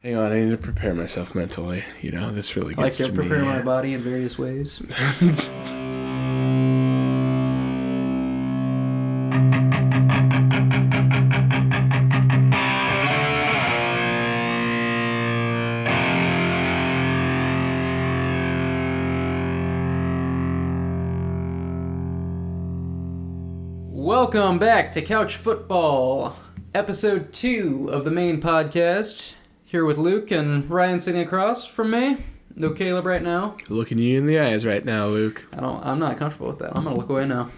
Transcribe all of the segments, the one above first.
Hang on, I need to prepare myself mentally. This really I like gets to to prepare me. my body in various ways. Welcome back to Couch Football, episode 2 of the main podcast. Here with Luke and Ryan sitting across from me. No Caleb right now. Looking you in the eyes right now, Luke. I'm not comfortable with that. I'm gonna look away now.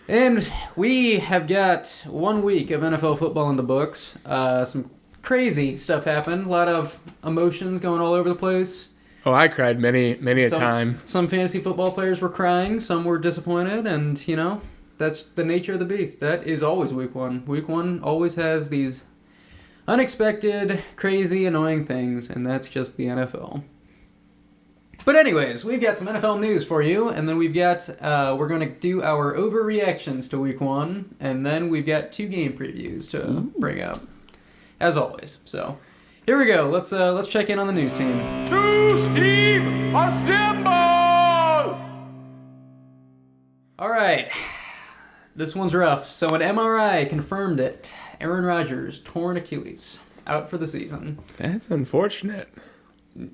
And we have got 1 week of NFL football in the books. Some crazy stuff happened. A lot of emotions going all over the place. Oh, I cried many a time. Some fantasy football players were crying. Some were disappointed. And, that's the nature of the beast. That is always week 1. Week 1 always has these unexpected, crazy, annoying things. And that's just the NFL. But anyways, we've got some NFL news for you, and then we've got, we're going to do our overreactions to Week 1, and then we've got 2 game previews to bring up, as always. So, here we go. Let's check in on the news team. News team, assemble! All right, this one's rough. So an MRI confirmed it. Aaron Rodgers, torn Achilles, out for the season. That's unfortunate.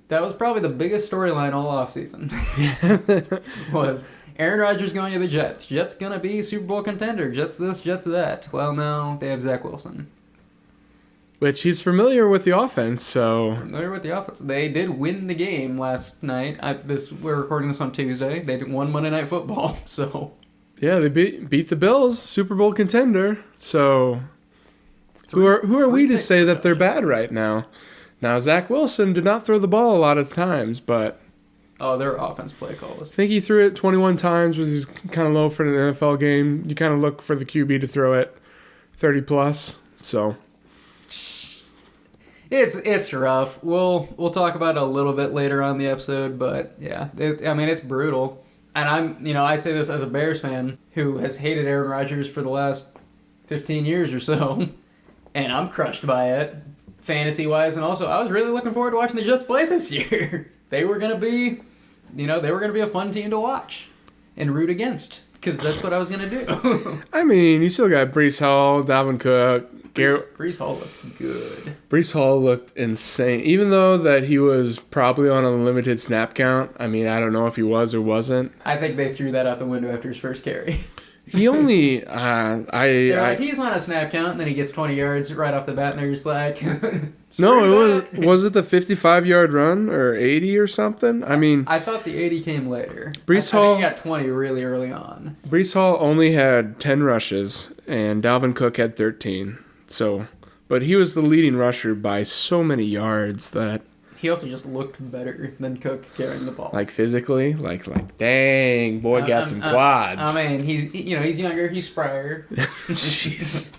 That was probably the biggest storyline all offseason. Was Aaron Rodgers going to the Jets? Jets going to be Super Bowl contender. Jets this, Jets that. Well, no, they have Zach Wilson. Which he's familiar with the offense, so... Familiar with the offense. They did win the game last night. We're recording this on Tuesday. They won Monday Night Football, so... Yeah, they beat the Bills, Super Bowl contender, so... Who are we to say that they're bad right now? Now, Zach Wilson did not throw the ball a lot of times, but... Oh, their offense play calls. I think he threw it 21 times, which is kind of low for an NFL game. You kind of look for the QB to throw it 30+, so... It's rough. We'll talk about it a little bit later on in the episode, but yeah, it's brutal. And I say this as a Bears fan who has hated Aaron Rodgers for the last 15 years or so, and I'm crushed by it. Fantasy-wise, and also I was really looking forward to watching the Jets play this year. They were gonna be a fun team to watch and root against because that's what I was gonna do. I mean, you still got Breece Hall, Dalvin Cook. Breece Hall looked good. Breece Hall looked insane, even though that he was probably on a limited snap count. I mean, I don't know if he was or wasn't. I think they threw that out the window after his first carry. He only, he's on a snap count, and then he gets 20 yards right off the bat, and they're just like, no, was it the 55-yard run or 80 or something? I mean, I thought the 80 came later. Breece Hall, Hall, I think he got 20 really early on. Breece Hall only had 10 rushes, and Dalvin Cook had 13. So, but he was the leading rusher by so many yards that. He also just looked better than Cook carrying the ball. Like physically, like dang, boy got some quads. I mean, he's younger, he's sprier. Jeez.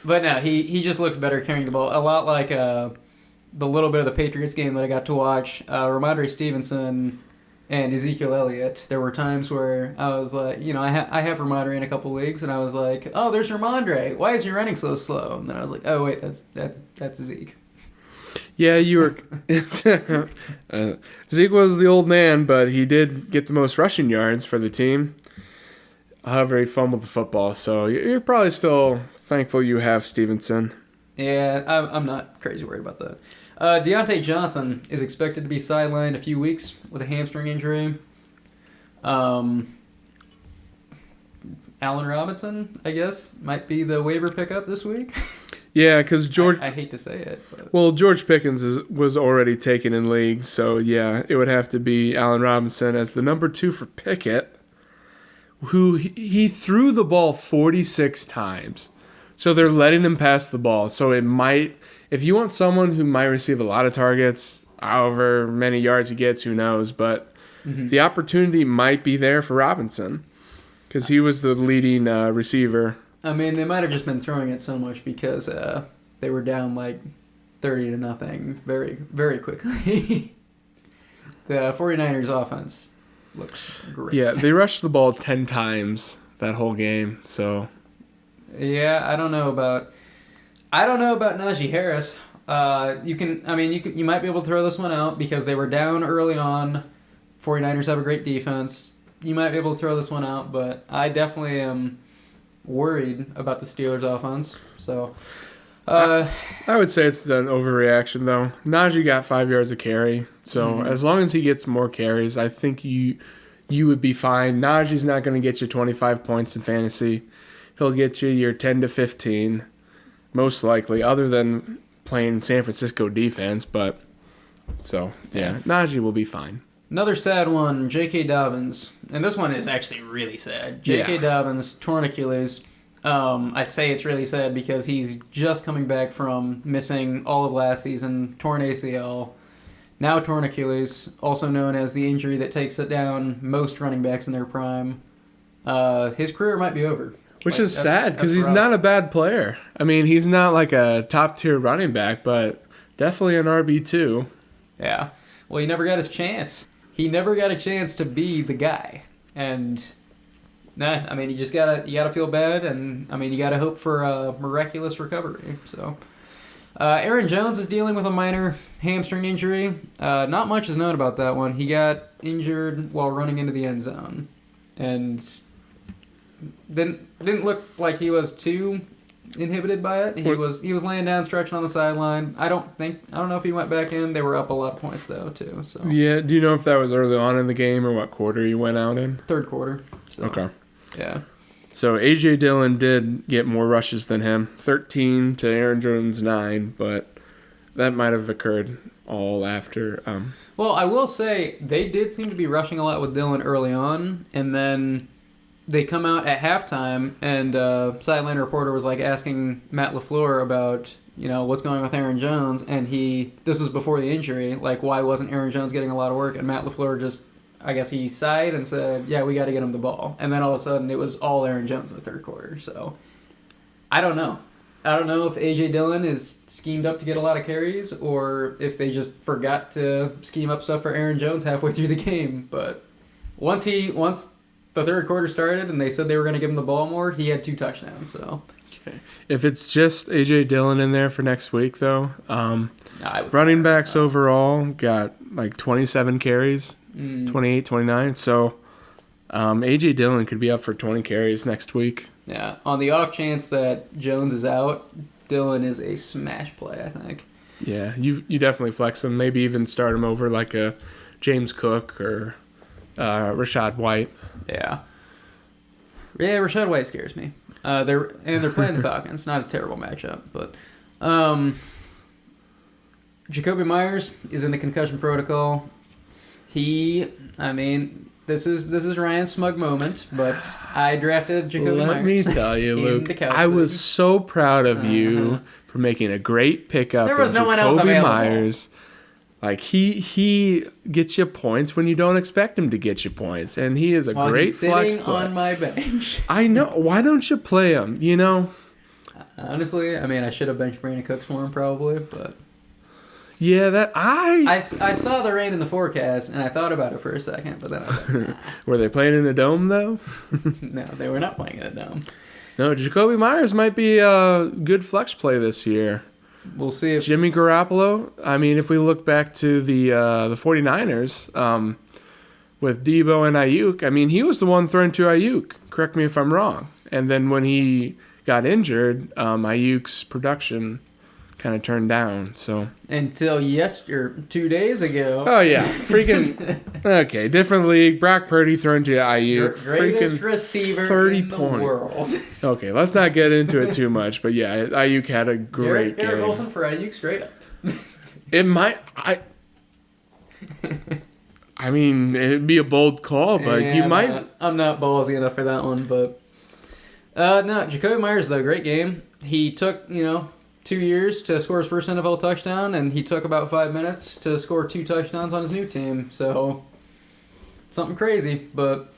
But no, he just looked better carrying the ball. A lot like the little bit of the Patriots game that I got to watch. Ramondre Stevenson and Ezekiel Elliott. There were times where I was like, I have Ramondre in a couple leagues, and I was like, oh, there's Ramondre. Why is he running so slow? And then I was like, oh wait, that's Zeke. Yeah, you were. Zeke was the old man, but he did get the most rushing yards for the team. However, he fumbled the football, so you're probably still thankful you have Stevenson. Yeah, I'm not crazy worried about that. Deontay Johnson is expected to be sidelined a few weeks with a hamstring injury. Allen Robinson, I guess, might be the waiver pickup this week. Yeah, because George... I hate to say it. But. Well, George Pickens was already taken in leagues, so yeah, it would have to be Allen Robinson as the number 2 for Pickett, who he threw the ball 46 times. So they're letting him pass the ball. So it might... If you want someone who might receive a lot of targets, however many yards he gets, who knows, but the opportunity might be there for Robinson because he was the leading receiver. I mean, they might have just been throwing it so much because they were down like 30-0 very, very quickly. The 49ers offense looks great. Yeah, they rushed the ball 10 times that whole game, so... Yeah, I don't know about... I don't know about Najee Harris. You might be able to throw this one out because they were down early on. 49ers have a great defense. You might be able to throw this one out, but I definitely am worried about the Steelers' offense. So, I would say it's an overreaction, though. Najee got 5 yards of carry, so as long as he gets more carries, I think you would be fine. Najee's not going to get you 25 points in fantasy. He'll get you your 10 to 15, most likely, other than playing San Francisco defense. But so yeah, Najee will be fine. Another sad one, J.K. Dobbins. And this one is actually really sad. J.K. Dobbins, torn Achilles. I say it's really sad because he's just coming back from missing all of last season, torn ACL, now torn Achilles, also known as the injury that takes it down most running backs in their prime. His career might be over. Which is sad because he's not a bad player. I mean, he's not like a top-tier running back, but definitely an RB2. Yeah. Well, he never got his chance. He never got a chance to be the guy. And, you just gotta feel bad, and, you gotta hope for a miraculous recovery. So, Aaron Jones is dealing with a minor hamstring injury. Not much is known about that one. He got injured while running into the end zone. And didn't look like he was too inhibited by it. He was laying down, stretching on the sideline. I don't know if he went back in. They were up a lot of points though too. So yeah, do you know if that was early on in the game or what quarter he went out in? Third quarter. So, okay. Yeah. So A.J. Dillon did get more rushes than him, 13 to Aaron Jones 9, but that might have occurred all after. Well, I will say they did seem to be rushing a lot with Dillon early on, and then they come out at halftime, and sideline reporter was asking Matt LaFleur about what's going on with Aaron Jones, and this was before the injury, why wasn't Aaron Jones getting a lot of work? And Matt LaFleur just, I guess he sighed and said, yeah, we got to get him the ball, and then all of a sudden it was all Aaron Jones in the third quarter. So I don't know if AJ Dillon is schemed up to get a lot of carries, or if they just forgot to scheme up stuff for Aaron Jones halfway through the game. But once the third quarter started and they said they were going to give him the ball more, he had 2 touchdowns. So, okay. If it's just A.J. Dillon in there for next week, though, running backs overall got 27 carries, 28, 29. So A.J. Dillon could be up for 20 carries next week. Yeah. On the off chance that Jones is out, Dillon is a smash play, I think. Yeah, you definitely flex him. Maybe even start him over a James Cook or Rashad White. Yeah. Yeah, Rashad White scares me. They're playing the Falcons. Not a terrible matchup, but Jacoby Myers is in the concussion protocol. This is Ryan's smug moment, but I drafted Jacoby Myers. Let me tell you, Luke, I was so proud of you for making a great pickup. There was no one else available. Myers. He gets you points when you don't expect him to get you points, and he is a great he's flex sitting play. On my bench. I know. Why don't you play him? Honestly, I should have benched Brandon Cooks for him probably, but yeah, I saw the rain in the forecast and I thought about it for a second, but then I was like, nah. Were they playing in a dome though? No, they were not playing in a dome. No, Jacoby Myers might be a good flex play this year. We'll see if Jimmy Garoppolo. If we look back to the 49ers with Debo and Ayuk, he was the one thrown to Ayuk. Correct me if I'm wrong. And then when he got injured, Ayuk's production kind of turned down. So until 2 days ago. Oh yeah, freaking okay, different league. Brock Purdy thrown to Ayuk, greatest freaking receiver 30 in the world. Okay, let's not get into it too much, but yeah, Ayuk had a great game. Garrett Wilson for Ayuk straight up. It might. It'd be a bold call, but yeah, you might. I'm not ballsy enough for that one, but no, Jacoby Myers though, great game. He took 2 years to score his first NFL touchdown, and he took about 5 minutes to score 2 touchdowns on his new team. So something crazy, but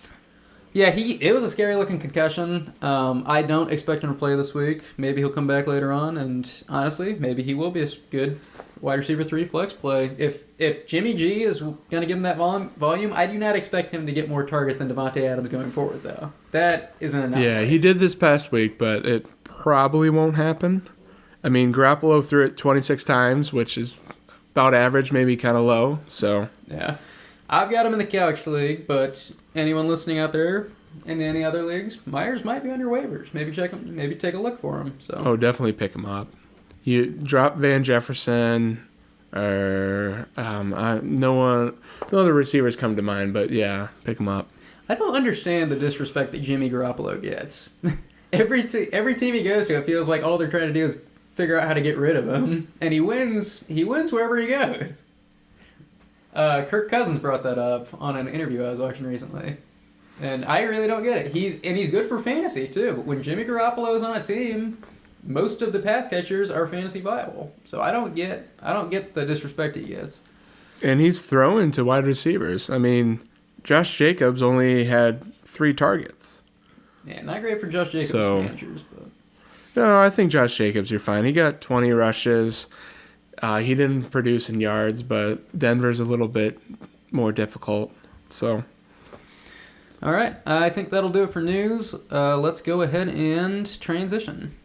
yeah, it was a scary looking concussion. I don't expect him to play this week. Maybe he'll come back later on, and honestly, maybe he will be a good wide receiver 3 flex play. If Jimmy G is going to give him that volume, I do not expect him to get more targets than Devontae Adams going forward, though. That isn't enough. Yeah, he did this past week, but it probably won't happen. I mean, Garoppolo threw it 26 times, which is about average, maybe kind of low. So Yeah. I've got him in the couch league, but anyone listening out there in any other leagues, Myers might be on your waivers. Maybe check him. Maybe take a look for him. So. oh, definitely pick him up. You drop Van Jefferson, or no other receivers come to mind, but yeah, pick him up. I don't understand the disrespect that Jimmy Garoppolo gets. Every team he goes to, it feels like all they're trying to do is figure out how to get rid of him, and he wins. He wins wherever he goes. Kirk Cousins brought that up on an interview I was watching recently, and I really don't get it. He's good for fantasy too. When Jimmy Garoppolo is on a team, most of the pass catchers are fantasy viable. So I don't get the disrespect he gets. And he's throwing to wide receivers. I mean, Josh Jacobs only had 3 targets. Yeah, not great for Josh Jacobs managers, but No, I think Josh Jacobs, you're fine. He got 20 rushes. He didn't produce in yards, but Denver's a little bit more difficult. So, all right, I think that'll do it for news. Let's go ahead and transition.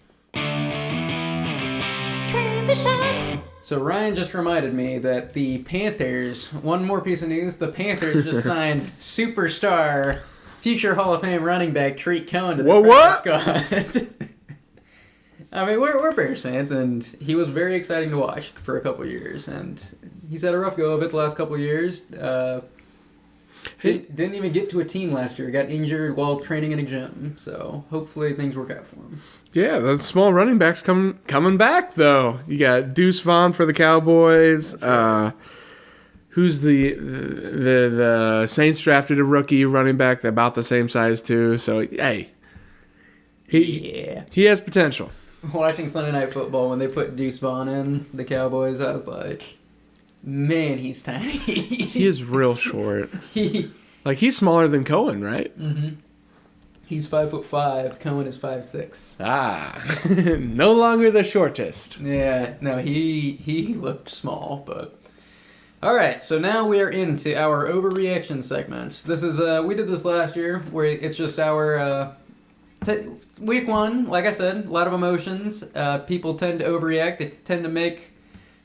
So Ryan just reminded me that the Panthers, one more piece of news, the Panthers just signed superstar, future Hall of Fame running back Tariq Cohen to the practice squad. I mean, we're Bears fans, and he was very exciting to watch for a couple years, and he's had a rough go of it the last couple years. Didn't even get to a team last year. Got injured while training in a gym, so hopefully things work out for him. Yeah, the small running backs coming back, though. You got Deuce Vaughn for the Cowboys. Right. Who's the Saints drafted a rookie running back about the same size, too. So, hey, he has potential. Watching Sunday Night Football, when they put Deuce Vaughn in the Cowboys, I was like, man, he's tiny. He is real short. He's smaller than Cohen, right? Mm-hmm. He's 5'5". Cohen is 5'6". No longer the shortest. Yeah, no, he looked small, but all right. So now we are into our overreaction segment. This is we did this last year, where it's just our week one. Like I said, a lot of emotions. People tend to overreact. They tend to make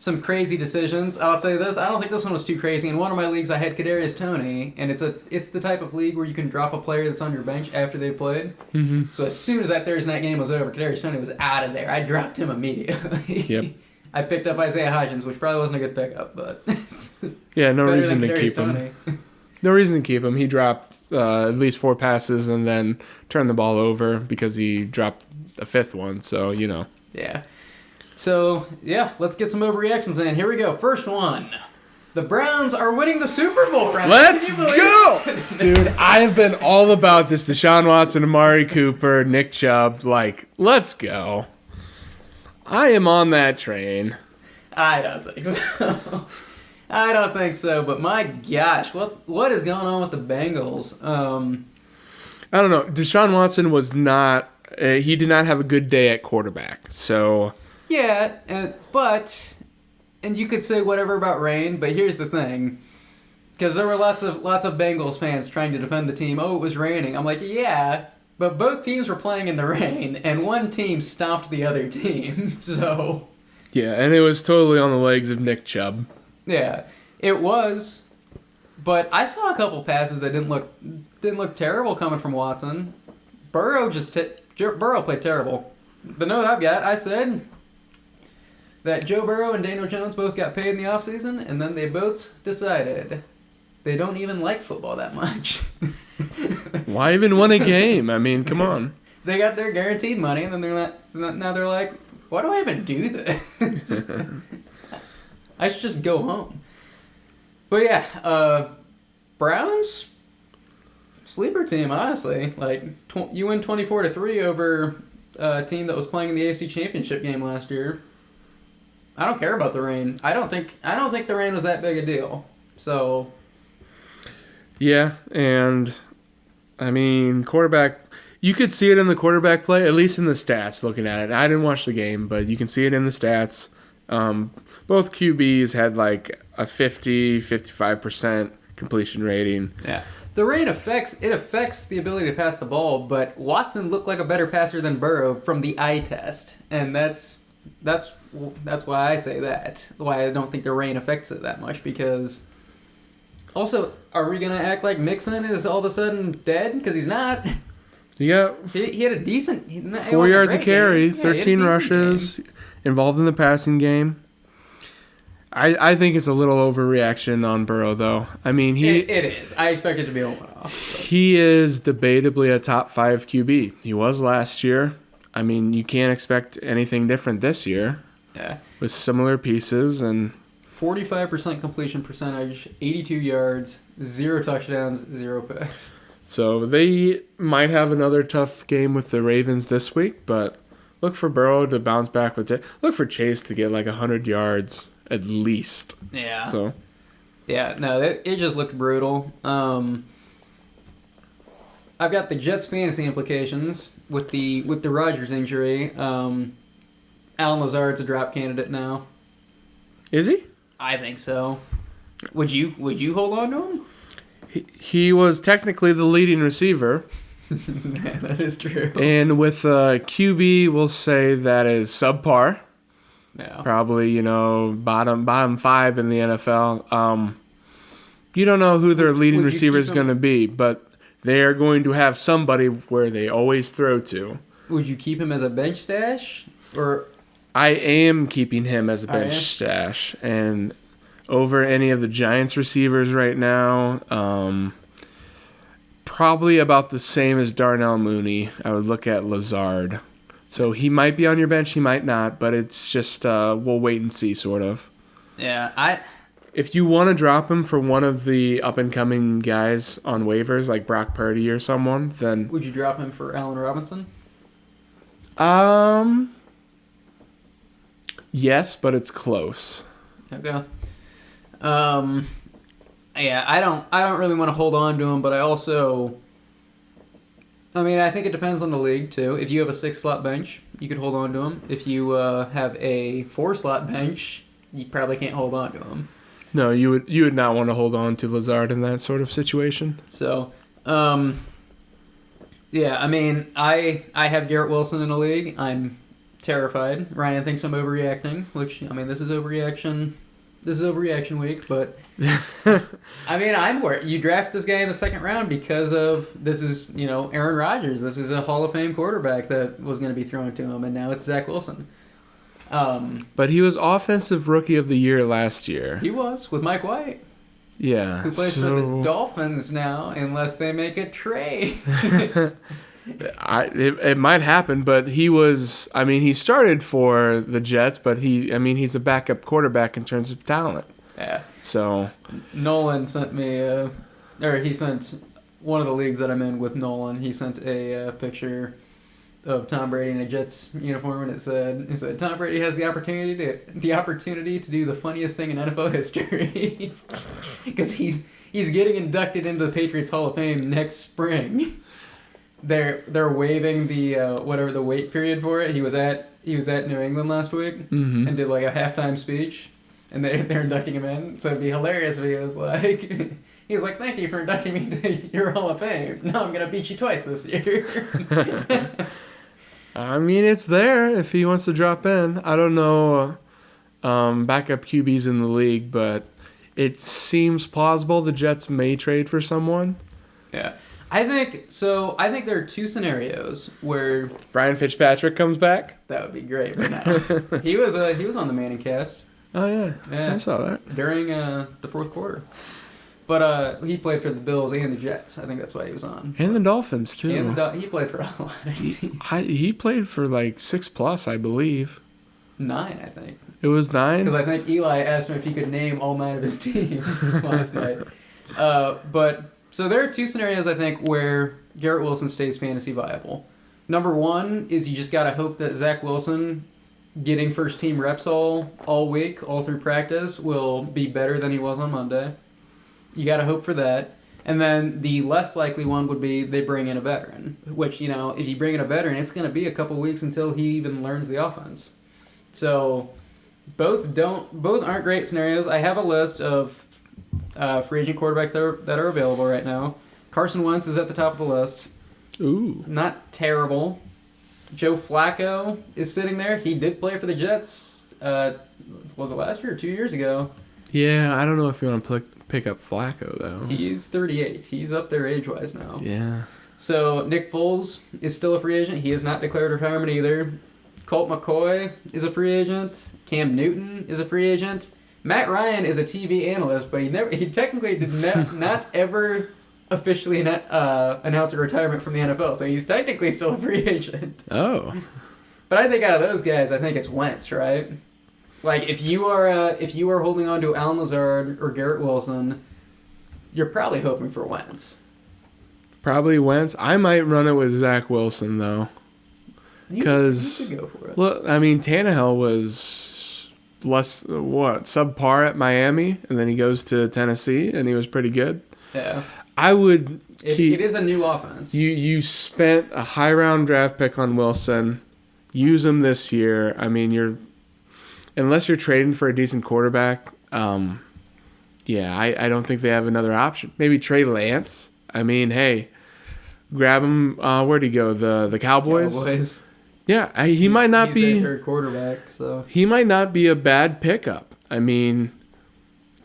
some crazy decisions. I'll say this, I don't think this one was too crazy. In one of my leagues, I had Kadarius Toney, and it's the type of league where you can drop a player that's on your bench after they've played. Mm-hmm. So as soon as that Thursday night game was over, Kadarius Toney was out of there. I dropped him immediately. Yep. I picked up Isaiah Hodgins, which probably wasn't a good pickup, but yeah, no reason to Kadarius keep Toney. him. No reason to keep him. He dropped at least 4 passes and then turned the ball over because he dropped a 5th one. So, you know. Yeah. So, yeah, let's get some overreactions in. Here we go. First one. The Browns are winning the Super Bowl. Let's go! Dude, I have been all about this Deshaun Watson, Amari Cooper, Nick Chubb. Like, let's go. I am on that train. I don't think so. I don't think so, but my gosh, what is going on with the Bengals? I don't know. Deshaun Watson was not... he did not have a good day at quarterback, so... Yeah, but you could say whatever about rain, but here's the thing, because there were lots of Bengals fans trying to defend the team. Oh, it was raining. I'm like, yeah, but both teams were playing in the rain, and one team stomped the other team. So yeah, and it was totally on the legs of Nick Chubb. Yeah, it was, but I saw a couple passes that didn't look terrible coming from Watson. Burrow Burrow played terrible. The note I've got, I said that Joe Burrow and Daniel Jones both got paid in the offseason, and then they both decided they don't even like football that much. Why even win a game? I mean, come on. They got their guaranteed money, and then now they're like, why do I even do this? I should just go home. But yeah, Browns, sleeper team, honestly. Like, you win 24-3 over a team that was playing in the AFC Championship game last year. I don't care about the rain. I don't think the rain was that big a deal. So yeah, and I mean, quarterback, you could see it in the quarterback play, at least in the stats looking at it. I didn't watch the game, but you can see it in the stats. Both QBs had like a 55% completion rating. Yeah. The rain affects the ability to pass the ball, but Watson looked like a better passer than Burrow from the eye test, and that's That's why I say that. Why I don't think the rain affects it that much, because also, are we gonna act like Mixon is all of a sudden dead? Because he's not. Yeah, He had a decent 4 yards a carry, game. Yeah, he had a 13 decent rushes, game. involved in the passing game. I think it's a little overreaction on Burrow, though. I mean, It is. I expect it to be a one-off. he is debatably a top 5 QB. He was last year. I mean, you can't expect anything different this year. Yeah. With similar pieces and 45% completion percentage, 82 yards, 0 touchdowns, 0 picks. so they might have another tough game with the Ravens this week, but look for Burrow to bounce back with it. Look for Chase to get like 100 yards at least. Yeah. So Yeah, no, it just looked brutal. I've got the Jets fantasy implications with the Rodgers injury. Alan Lazard's a drop candidate now. is he? I think so. Would you hold on to him? He was technically the leading receiver. That is true. And with QB, we'll say that is subpar. Yeah. Probably, bottom 5 in the NFL. You don't know who their leading Would you receiver is keep going to him? be, but they are going to have somebody where they always throw to. Would you keep him as a bench stash, or I am keeping him as a Are bench you? stash. And over any of the Giants receivers right now, probably about the same as Darnell Mooney. I would look at Lazard. So he might be on your bench, he might not, but it's just we'll wait and see, sort of. yeah, If you want to drop him for one of the up-and-coming guys on waivers, like Brock Purdy or someone, then would you drop him for Allen Robinson? yes, but it's close. Okay. Yeah, I don't really want to hold on to him, but I think it depends on the league too. If you have a 6-slot bench, you could hold on to him. If you have a 4-slot bench, you probably can't hold on to him. No, you would not want to hold on to Lazard in that sort of situation. So, yeah, I have Garrett Wilson in a league. I'm terrified. Ryan thinks I'm overreacting, which, this is overreaction. This is overreaction week, but I'm worried. You draft this guy in the 2nd round because of this is Aaron Rodgers. This is a Hall of Fame quarterback that was going to be thrown to him, and now it's Zach Wilson. But he was Offensive Rookie of the Year last year. He was with Mike White, Yeah. who plays for the Dolphins now, unless they make a trade. It might happen, but he was. He started for the Jets, but he's a backup quarterback in terms of talent. Yeah. So Nolan sent me, he sent one of the leagues that I'm in with Nolan. He sent a picture of Tom Brady in a Jets uniform, and it said Tom Brady has the opportunity to do the funniest thing in NFL history, because he's getting inducted into the Patriots Hall of Fame next spring. They're waiving the whatever the wait period for it. He was at New England last week and did like a halftime speech, and they're inducting him in. So it'd be hilarious if he was like, "Thank you for inducting me to your Hall of Fame. Now I'm gonna beat you twice this year." it's there if he wants to drop in. I don't know backup QBs in the league, but it seems plausible the Jets may trade for someone. Yeah. I think there are 2 scenarios where Ryan Fitzpatrick comes back. that would be great right now. He was on the Manning cast. Oh yeah, Yeah. I saw that During the 4th quarter. But he played for the Bills and the Jets. I think that's why he was on. and the Dolphins too. And he played for a lot of teams. He played for like 6+, I believe. 9, I think. It was 9. Because I think Eli asked him if he could name all 9 of his teams last night. So there are 2 scenarios, I think, where Garrett Wilson stays fantasy viable. Number 1 is you just got to hope that Zach Wilson, getting first-team reps all week, all through practice, will be better than he was on Monday. You got to hope for that. And then the less likely one would be they bring in a veteran, which, if you bring in a veteran, it's going to be a couple weeks until he even learns the offense. So both aren't great scenarios. I have a list of free agent quarterbacks that are available right now. Carson Wentz is at the top of the list. Ooh. Not terrible. Joe Flacco is sitting there. He did play for the Jets. Was it last year or 2 years ago? Yeah, I don't know if you want to pick up Flacco, though. He's 38. He's up there age-wise now. Yeah. So Nick Foles is still a free agent. He has not declared retirement either. Colt McCoy is a free agent. Cam Newton is a free agent. Matt Ryan is a TV analyst, but he technically did not ever officially announce a retirement from the NFL, so he's technically still a free agent. Oh. But I think out of those guys, I think it's Wentz, right? Like if you are holding on to Alan Lazard or Garrett Wilson, you're probably hoping for Wentz. Probably Wentz. I might run it with Zach Wilson, though. Because, you could go for it. Look, I mean, Tannehill was subpar at Miami, and then he goes to Tennessee, and he was pretty good. Yeah. I would keep... It is a new offense. You spent a high-round draft pick on Wilson. Use him this year. I mean, unless you're trading for a decent quarterback, I don't think they have another option. Maybe Trey Lance. I mean, hey, grab him. Where'd he go? The Cowboys? Cowboys. Yeah, he might not be He's their quarterback, so he might not be a bad pickup. I mean,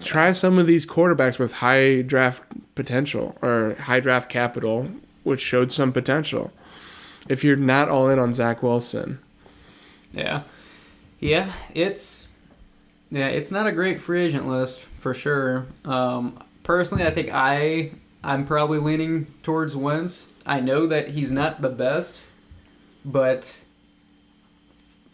try some of these quarterbacks with high draft potential or high draft capital, which showed some potential. If you're not all in on Zach Wilson, it's not a great free agent list for sure. Personally, I think I'm probably leaning towards Wentz. I know that he's not the best, but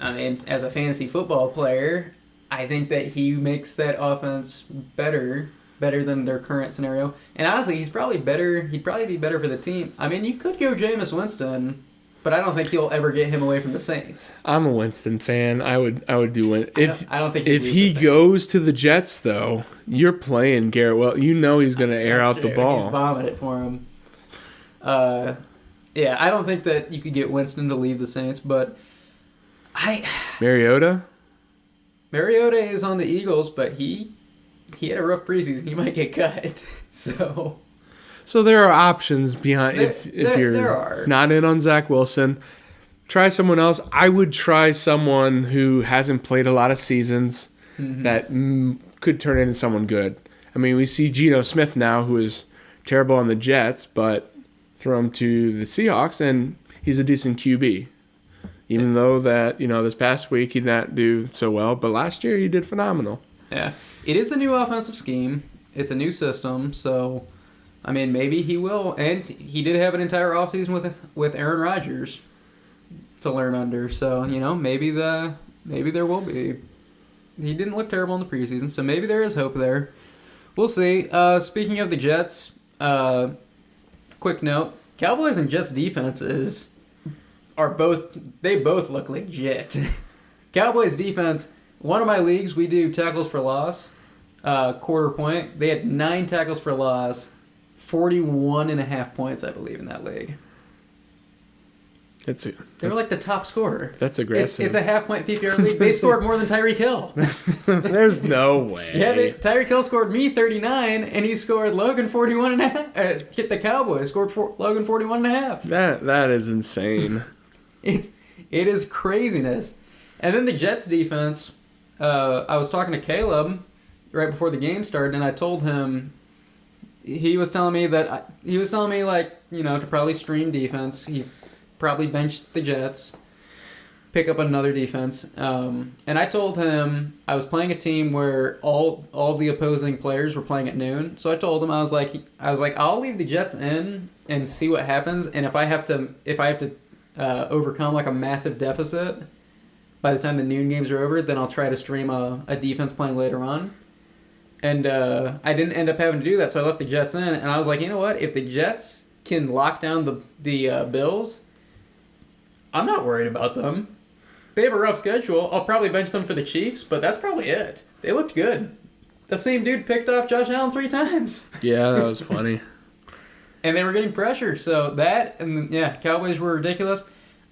I mean, as a fantasy football player, I think that he makes that offense better than their current scenario. And honestly, he's probably better. He'd probably be better for the team. I mean, you could go Jameis Winston, but I don't think you'll ever get him away from the Saints. I'm a Winston fan. I would do it. I don't think if he goes to the Jets, though, you're playing Garrett well. You know he's going to air out the ball. He's bombing it for him. I don't think that you could get Winston to leave the Saints, but Mariota is on the Eagles, but he had a rough preseason. He might get cut. So there are options behind if you're not in on Zach Wilson. Try someone else. I would try someone who hasn't played a lot of seasons that could turn into someone good. I mean, we see Geno Smith now, who is terrible on the Jets, but throw him to the Seahawks, and he's a decent QB. Even though that, this past week he did not do so well, but last year he did phenomenal. Yeah. It is a new offensive scheme. It's a new system, so I mean, maybe he will. And he did have an entire offseason with Aaron Rodgers to learn under. So, maybe there will be. He didn't look terrible in the preseason, so maybe there is hope there. We'll see. Speaking of the Jets, quick note, Cowboys and Jets defenses both look legit. Cowboys defense, one of my leagues, we do tackles for loss, quarter point. They had 9 tackles for loss, 41.5 points, I believe, in that league. They were like the top scorer. That's aggressive. It's a half-point PPR league. They scored more than Tyreek Hill. There's no way. Yeah, Tyreek Hill scored me 39, and he scored Logan 41.5. The Cowboys scored Logan 41.5. That is insane. It is craziness. And then the Jets defense, I was talking to Caleb right before the game started, and I told him, he was telling me to probably stream defense. He probably bench the Jets, pick up another defense. And I told him I was playing a team where all the opposing players were playing at noon. So I told him I was like I'll leave the Jets in and see what happens. And if I have to overcome like a massive deficit by the time the noon games are over, then I'll try to stream a defense playing later on. And I didn't end up having to do that, so I left the Jets in. And I was like, you know what? If the Jets can lock down the Bills, I'm not worried about them. They have a rough schedule. I'll probably bench them for the Chiefs, but that's probably it. They looked good. The same dude picked off Josh Allen 3 times. Yeah, that was funny. And they were getting pressure, so that, and yeah, Cowboys were ridiculous.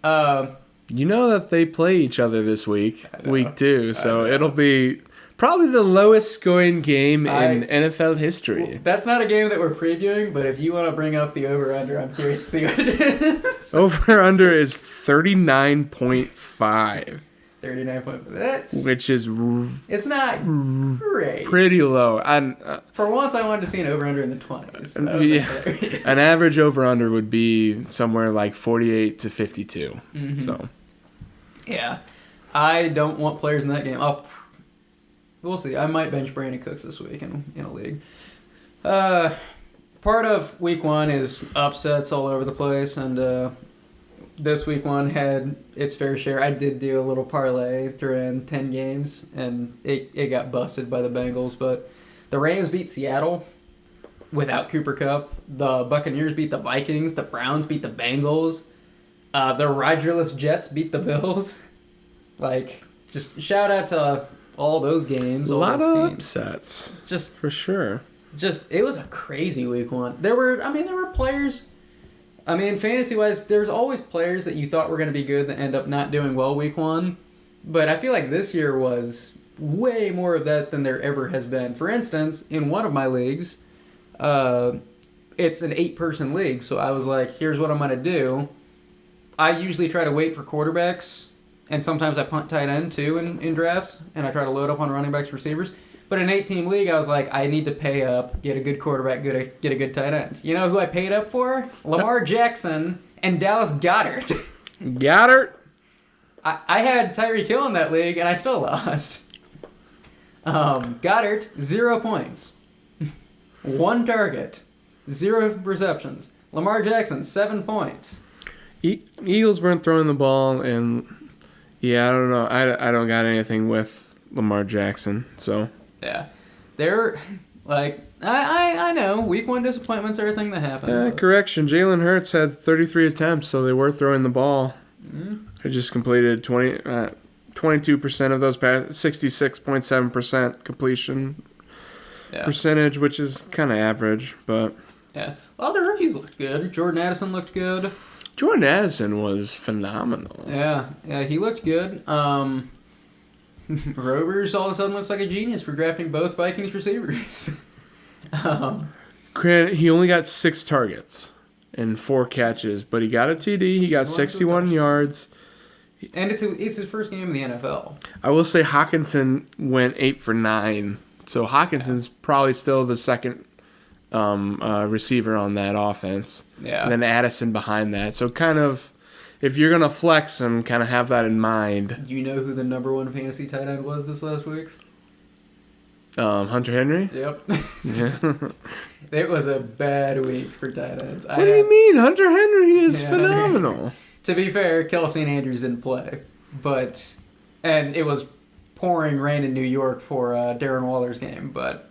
You know that they play each other this week, week 2, so it'll be Probably the lowest scoring game in NFL history. That's not a game that we're previewing, but if you want to bring up the over-under, I'm curious to see what it is. Over-under is 39.5. 39.5. Which is it's not great. Pretty low. For once, I wanted to see an over-under in the 20s. An average over-under would be somewhere like 48 to 52. Mm-hmm. So, yeah. I don't want players in that game. We'll see. I might bench Brandon Cooks this week in a league. Part of week one is upsets all over the place, and this week one had its fair share. I did do a little parlay, threw in 10 games, and it got busted by the Bengals. But the Rams beat Seattle without Cooper Kupp. The Buccaneers beat the Vikings. The Browns beat the Bengals. The Rogerless Jets beat the Bills. Like, just shout out to all those games. A lot of upsets. Just for sure. It was a crazy week one. There were players. Fantasy-wise, there's always players that you thought were going to be good that end up not doing well week one. But I feel like this year was way more of that than there ever has been. For instance, in one of my leagues, it's an 8-person league, so I was like, here's what I'm going to do. I usually try to wait for quarterbacks, and sometimes I punt tight end too in drafts, and I try to load up on running backs, receivers. But in an 8-team league, I was like, I need to pay up, get a good quarterback, get a good tight end. You know who I paid up for? Lamar Jackson and Dallas Goedert. Goedert? I had Tyreek Hill in that league, and I still lost. Goedert, 0 points. 1 target. 0 receptions. Lamar Jackson, 7 points. Eagles weren't throwing the ball, and yeah, I don't know. I don't got anything with Lamar Jackson, so... Yeah. They're, like, I know. Week one disappointments are a thing that happen. Correction. Jalen Hurts had 33 attempts, so they were throwing the ball. Mm-hmm. They just completed 22% of those passes, 66.7% completion percentage, which is kind of average, but... Yeah. Well, the rookies looked good. Jordan Addison looked good. Jordan Addison was phenomenal. Yeah, he looked good. Robers all of a sudden looks like a genius for drafting both Vikings receivers. He only got 6 targets and 4 catches, but he got a TD. He got 61 yards. And it's his first game in the NFL. I will say Hawkinson went 8 for 9. So Hawkinson's probably still the second receiver on that offense. Yeah. And then Addison behind that. So kind of... If you're going to flex and kind of have that in mind. Do you know who the number 1 fantasy tight end was this last week? Hunter Henry? Yep. Yeah. It was a bad week for tight ends. What do you mean? Hunter Henry is phenomenal. To be fair, Kelsey and Andrews didn't play. And it was pouring rain in New York for Darren Waller's game, but...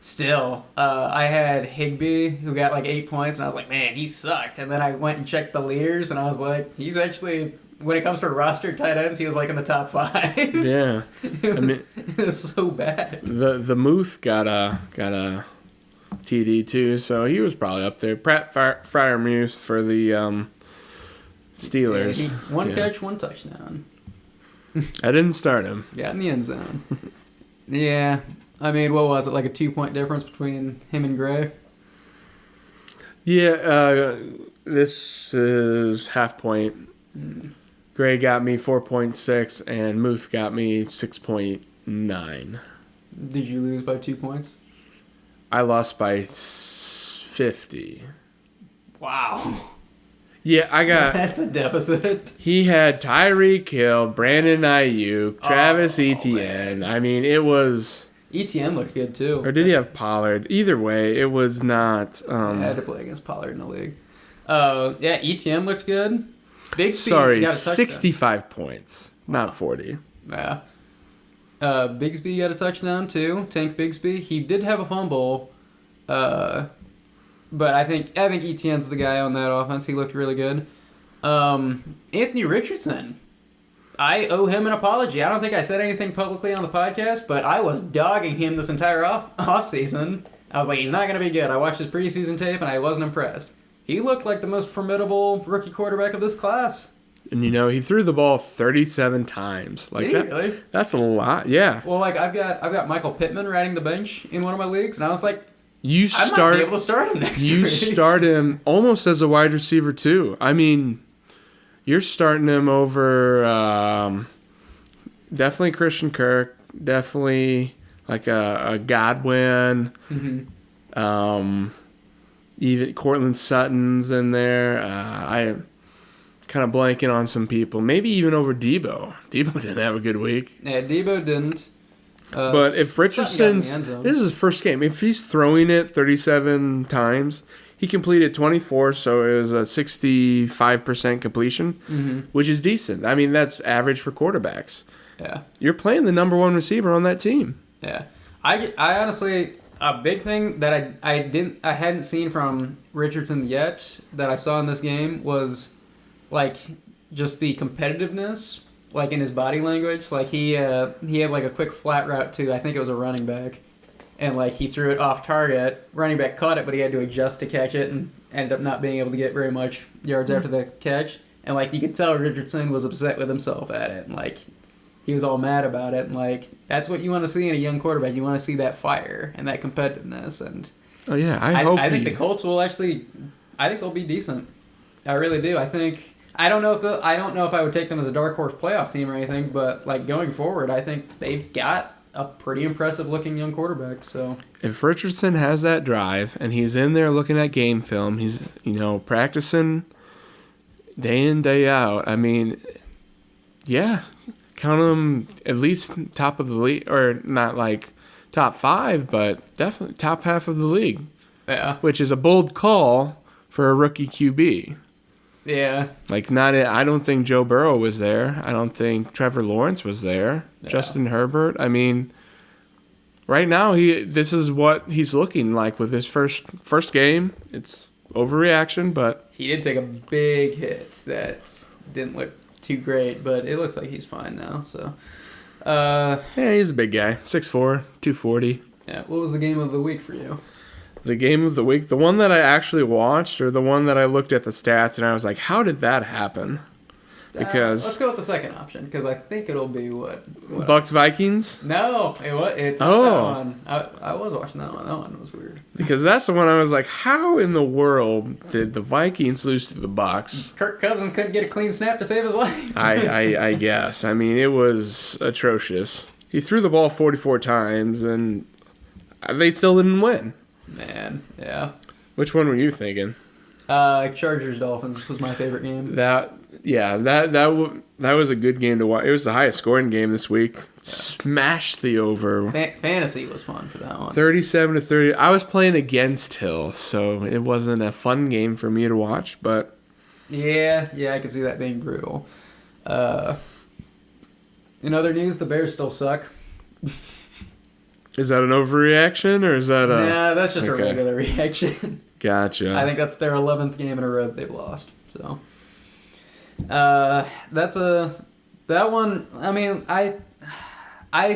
Still, I had Higbee, who got like 8 points, and I was like, man, he sucked. And then I went and checked the leaders, and I was like, he's actually, when it comes to roster tight ends, he was like in the top 5. Yeah. It was so bad. The Muth got a TD too, so he was probably up there. Pratt Freiermuth for the Steelers. Yeah, one catch, 1 touchdown. I didn't start him. Got in the end zone. Yeah. I mean, what was it, like a 2-point difference between him and Gray? Yeah, this is half point. Gray got me 4.6, and Muth got me 6.9. Did you lose by 2 points? I lost by 50. Wow. Yeah, I got... That's a deficit. He had Tyreek Hill, Brandon Ayuk, Travis Etienne. Man. I mean, it was... Etienne looked good, too. Or did he have Pollard? Either way, it was not... I had to play against Pollard in the league. Yeah, Etienne looked good. Bigsby Sorry, got a touchdown. 65 points, not 40. Yeah. Bigsby got a touchdown, too. Tank Bigsby. He did have a fumble, but I think Etienne's the guy on that offense. He looked really good. Anthony Richardson. I owe him an apology. I don't think I said anything publicly on the podcast, but I was dogging him this entire off season. I was like, he's not going to be good. I watched his preseason tape, and I wasn't impressed. He looked like the most formidable rookie quarterback of this class. And, he threw the ball 37 times. Like Did he really? That's a lot, yeah. Well, like I've got Michael Pittman riding the bench in one of my leagues, and I was like, You I might be able to start him next You week. start him almost as a wide receiver, too. I mean, you're starting him over definitely Christian Kirk, definitely like a Godwin. Mm-hmm. Even Cortland Sutton's in there. I kind of blanking on some people. Maybe even over Debo. Debo didn't have a good week. Yeah, Debo didn't. But if Richardson's... This is his first game. If he's throwing it 37 times, he completed 24, so it was a 65% completion, which is decent. I mean, that's average for quarterbacks. Yeah. You're playing the number one receiver on that team. Yeah. I honestly... A big thing that I hadn't seen from Richardson yet that I saw in this game was like just the competitiveness, like in his body language. Like he had like a quick flat route to, I think it was a running back, and like he threw it off target. Running back caught it, but he had to adjust to catch it and ended up not being able to get very much yards after the catch. And like you could tell Richardson was upset with himself at it, and like he was all mad about it, and like that's what you want to see in a young quarterback. You want to see that fire and that competitiveness. And oh yeah, I think the Colts will actually. I think they'll be decent. I really do. I don't know if I would take them as a dark horse playoff team or anything, but like going forward, I think they've got a pretty impressive looking young quarterback. So if Richardson has that drive and he's in there looking at game film, he's practicing day in day out. I mean, yeah. Count him at least top of the league, or not like top 5, but definitely top half of the league. Yeah, which is a bold call for a rookie QB. Yeah, like I don't think Joe Burrow was there. I don't think Trevor Lawrence was there. Yeah. Justin Herbert. I mean, right now this is what he's looking like with his first game. It's overreaction, but he did take a big hit that didn't look too great, but it looks like he's fine now. So, yeah, he's a big guy, 6'4", 240. Yeah. What was the game of the week for you? The game of the week, the one that I actually watched, or the one that I looked at the stats and I was like, how did that happen? Because let's go with the second option, because I think it'll be what Bucks Vikings. No, it's not that one. I was watching that one. That one was weird. Because that's the one I was like, how in the world did the Vikings lose to the Bucks? Kirk Cousins couldn't get a clean snap to save his life. I guess. I mean, it was atrocious. He threw the ball 44 times, and they still didn't win. Man, yeah. Which one were you thinking? Chargers Dolphins was my favorite game. That was a good game to watch. It was the highest scoring game this week. Yeah. Smashed the over. Fantasy was fun for that one. 37-30. I was playing against Hill, so it wasn't a fun game for me to watch. But yeah, I can see that being brutal. In other news, the Bears still suck. Is that an overreaction, or is that a... Nah, that's just a regular reaction. Gotcha. I think that's their 11th game in a row that they've lost. So, that one. I mean, I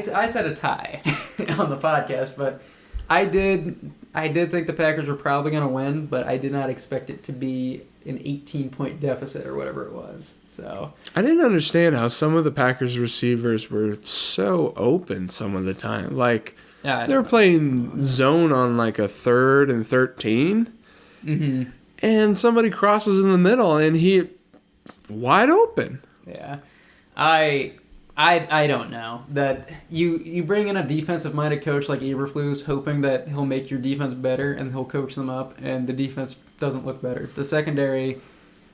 said a tie on the podcast, but I did think the Packers were probably going to win, but I did not expect it to be an 18-point deficit or whatever it was. So I didn't understand how some of the Packers receivers were so open some of the time. Like, they were playing zone on like a 3rd and 13. Mm-hmm. And somebody crosses in the middle, and he wide open. Yeah, I don't know that you bring in a defensive-minded coach like Eberflus, hoping that he'll make your defense better and he'll coach them up, and the defense doesn't look better. The secondary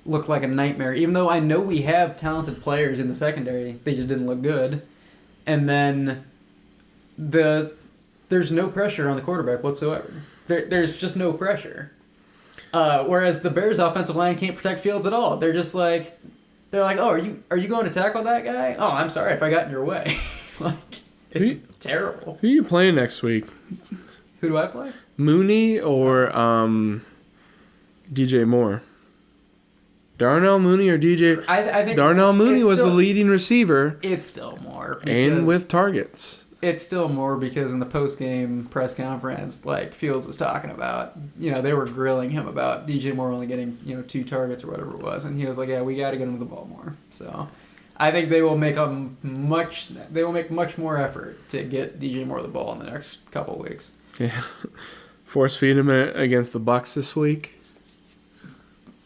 looked like a nightmare, even though I know we have talented players in the secondary. They just didn't look good, and then there's no pressure on the quarterback whatsoever. There's just no pressure. Whereas the Bears' offensive line can't protect Fields at all. They're just like, oh, are you going to tackle that guy? Oh, I'm sorry if I got in your way. It's terrible. Who are you playing next week? Who do I play? Mooney or DJ Moore? Darnell Mooney or DJ? I think Darnell Mooney was the leading receiver. It's still Moore. And with targets. it's still more because in the post-game press conference, like Fields was talking about, they were grilling him about DJ Moore only getting, 2 targets or whatever it was, and he was like, "Yeah, we got to get him the ball more." So, I think they will make much more effort to get DJ Moore the ball in the next couple of weeks. Yeah, force feed him against the Bucs this week.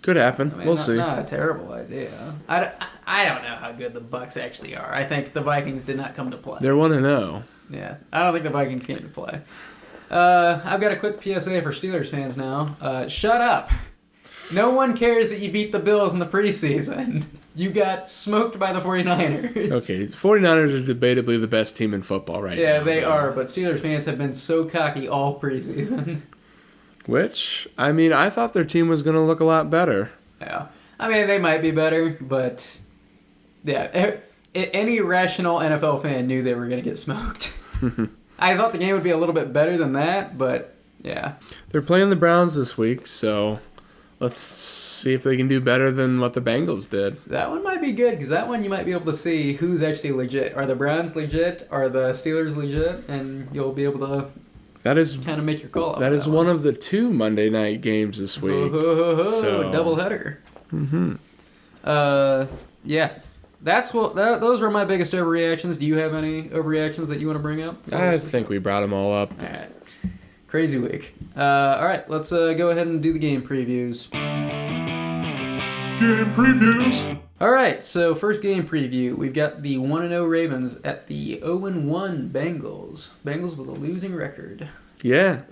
Could happen. We'll see. Not a terrible idea. I don't know how good the Bucs actually are. I think the Vikings did not come to play. They're 1-0. Yeah, I don't think the Vikings came to play. I've got a quick PSA for Steelers fans now. Shut up. No one cares that you beat the Bills in the preseason. You got smoked by the 49ers. Okay, 49ers are debatably the best team in football right now. Yeah, they are, but Steelers fans have been so cocky all preseason. Which, I thought their team was going to look a lot better. Yeah. They might be better, but yeah, any rational NFL fan knew they were going to get smoked. I thought the game would be a little bit better than that, but yeah. They're playing the Browns this week, so let's see if they can do better than what the Bengals did. That one might be good, because that one you might be able to see who's actually legit. Are the Browns legit? Are the Steelers legit? And you'll be able to kind of make your call. That is one of the 2 Monday night games this week. So doubleheader. Mm-hmm. Yeah. Those were my biggest overreactions. Do you have any overreactions that you want to bring up? I think we brought them all up. All right. Crazy week. All right, let's go ahead and do the game previews. Game previews. All right, so first game preview. We've got the 1-0 Ravens at the 0-1 Bengals. Bengals with a losing record. Yeah.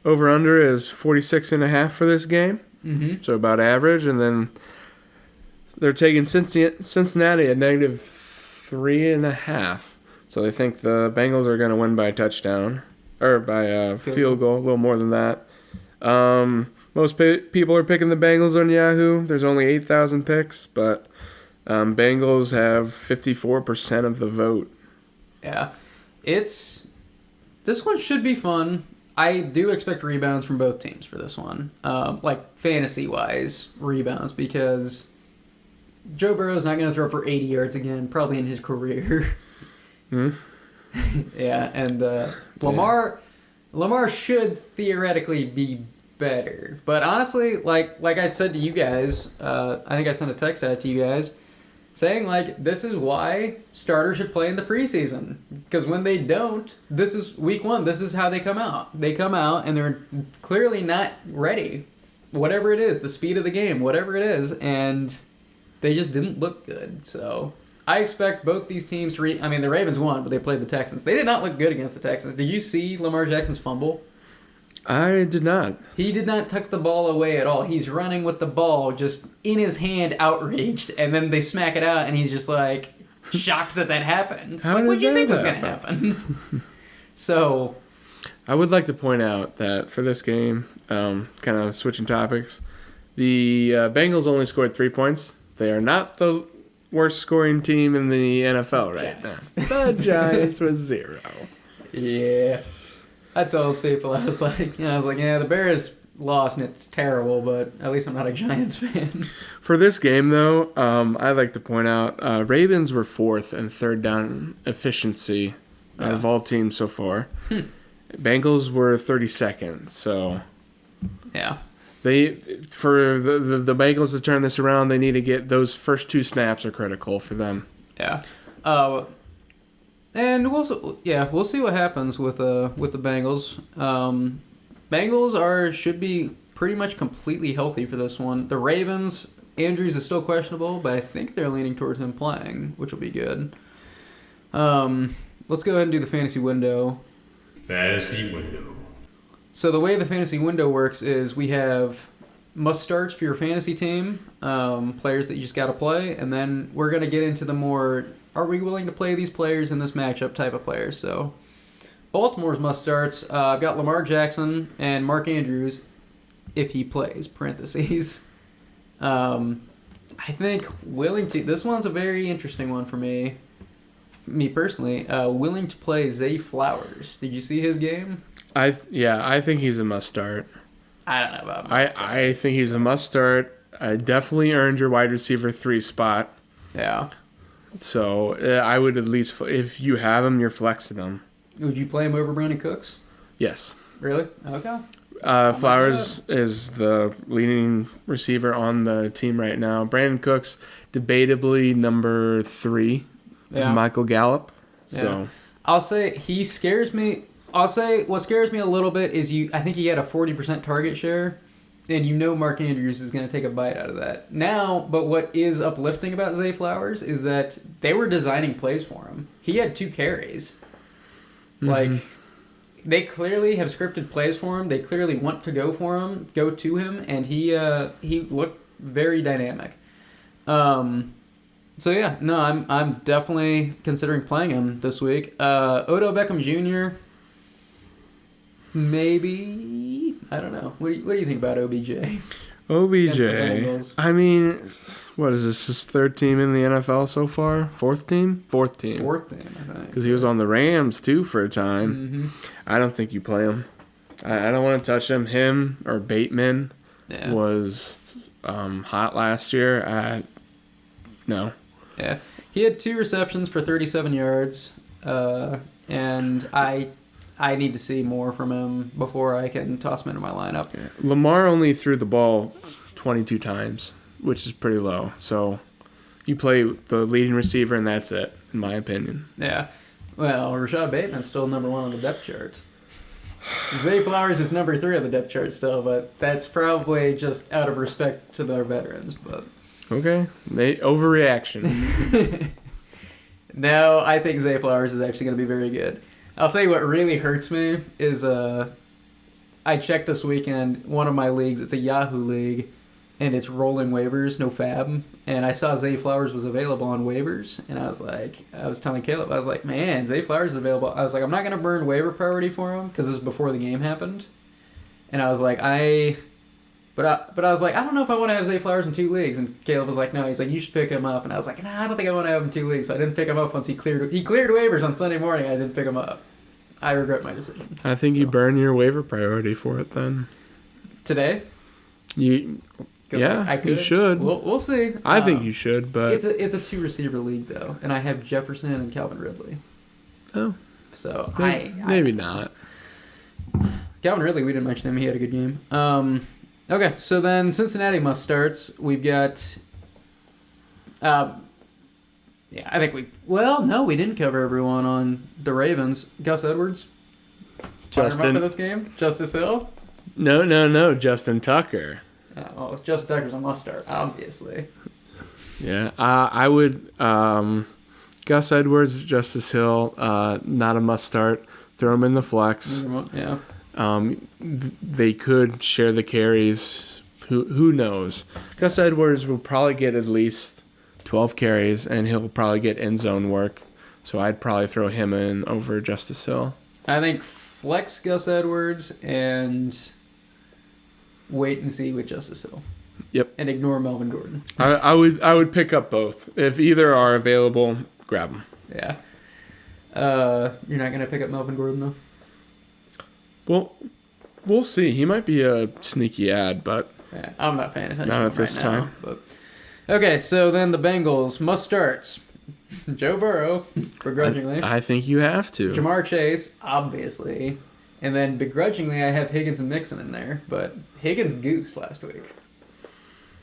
Over-under is 46.5 for this game. Mm-hmm. So about average. And then they're taking Cincinnati at -3.5. So they think the Bengals are going to win by a touchdown. Or by a field goal, a little more than that. Most people are picking the Bengals on Yahoo. There's only 8,000 picks, but Bengals have 54% of the vote. Yeah. This one should be fun. I do expect rebounds from both teams for this one. Like fantasy-wise rebounds, because Joe Burrow's not going to throw for 80 yards again, probably in his career. Yeah, and Lamar should theoretically be better. But honestly, like I said to you guys, I think I sent a text out to you guys saying, this is why starters should play in the preseason. Because when they don't, this is week 1, this is how they come out. They come out and they're clearly not ready. Whatever it is, the speed of the game, whatever it is, and they just didn't look good. So I expect both these teams to the Ravens won, but they played the Texans. They did not look good against the Texans. Did you see Lamar Jackson's fumble? I did not. He did not tuck the ball away at all. He's running with the ball just in his hand, outraged, and then they smack it out, and he's just shocked that happened. It's what did you think was going to happen? So, I would like to point out that for this game, kind of switching topics, the Bengals only scored 3 points. They are not the worst scoring team in the NFL right now. The Giants was 0. Yeah. I told people, I was like, yeah, the Bears lost and it's terrible, but at least I'm not a Giants fan. For this game, though, I'd like to point out Ravens were 4th in third down efficiency out of all teams so far. Bengals were 32nd, so yeah. For the Bengals to turn this around, they need to get those first 2 snaps are critical for them. Yeah. And we'll see what happens with the Bengals. Bengals should be pretty much completely healthy for this one. The Ravens, Andrews is still questionable, but I think they're leaning towards him playing, which will be good. Let's go ahead and do the fantasy window. Fantasy window. So the way the fantasy window works is we have must-starts for your fantasy team, players that you just got to play, and then we're going to get into the more, are we willing to play these players in this matchup type of players. So Baltimore's must-starts, I've got Lamar Jackson and Mark Andrews, if he plays, parentheses. I think this one's a very interesting one for me personally, willing to play Zay Flowers. Did you see his game? I think he's a must-start. I don't know about I think he's a must-start. Definitely earned your wide receiver 3 spot. Yeah. So I would at least, if you have him, you're flexing him. Would you play him over Brandon Cooks? Yes. Really? Okay. Flowers is the leading receiver on the team right now. Brandon Cooks, debatably number 3 with Michael Gallup. So Yeah. I'll say he scares me. I'll say what scares me a little bit is I think he had a 40% target share, and Mark Andrews is going to take a bite out of that. Now, but what is uplifting about Zay Flowers is that they were designing plays for him. He had 2 carries. Like, they clearly have scripted plays for him. They clearly want to go to him, and he looked very dynamic. So yeah, no, I'm definitely considering playing him this week. Odell Beckham Jr. Maybe, I don't know. What do you think about OBJ? OBJ. I mean, what is this? His 3rd team in the NFL so far? 4th team? 4th team. 4th team, I think. Because he was on the Rams too for a time. Mm-hmm. I don't think you play him. I don't want to touch him. Him or Bateman was hot last year. No. Yeah, he had 2 receptions for 37 yards, and I need to see more from him before I can toss him into my lineup. Yeah. Lamar only threw the ball 22 times, which is pretty low. So you play the leading receiver, and that's it, in my opinion. Yeah. Well, Rashad Bateman's still number 1 on the depth chart. Zay Flowers is number 3 on the depth chart still, but that's probably just out of respect to their veterans. But okay, overreaction. No, I think Zay Flowers is actually going to be very good. I'll say what really hurts me is I checked this weekend, one of my leagues, it's a Yahoo league, and it's rolling waivers, no fab, and I saw Zay Flowers was available on waivers, and I was telling Caleb, I was like, man, Zay Flowers is available. I was like, I'm not going to burn waiver priority for him, because this is before the game happened, and I was like, But I was like, I don't know if I want to have Zay Flowers in 2 leagues. And Caleb was like, no. He's like, you should pick him up. And I was like, nah, I don't think I want to have him in 2 leagues. So I didn't pick him up once he cleared waivers on Sunday morning. I didn't pick him up. I regret my decision. I think you burn your waiver priority for it then. Today? You should. We'll see. I think you should, but it's a 2 receiver league though, and I have Jefferson and Calvin Ridley. Oh, so maybe not. Calvin Ridley, we didn't mention him. He had a good game. Okay, so then Cincinnati must starts. We've got. I think we didn't cover everyone on the Ravens. Gus Edwards. Justin for this game. Justice Hill. No. Justin Tucker. Justin Tucker's a must start, obviously. Yeah, I would. Gus Edwards, Justice Hill, not a must start. Throw him in the flex. Yeah. They could share the carries. Who knows? Gus Edwards will probably get at least 12 carries, and he'll probably get end zone work. So I'd probably throw him in over Justice Hill. I think flex Gus Edwards and wait and see with Justice Hill. Yep. And ignore Melvin Gordon. I would pick up both. If either are available, grab them. Yeah. You're not gonna pick up Melvin Gordon though? Well, we'll see. He might be a sneaky ad, but yeah, I'm not paying attention. Not at this time. But okay, so then the Bengals must starts. Joe Burrow, begrudgingly. I think you have to. Jamar Chase, obviously, and then begrudgingly I have Higgins and Mixon in there, but Higgins goosed last week.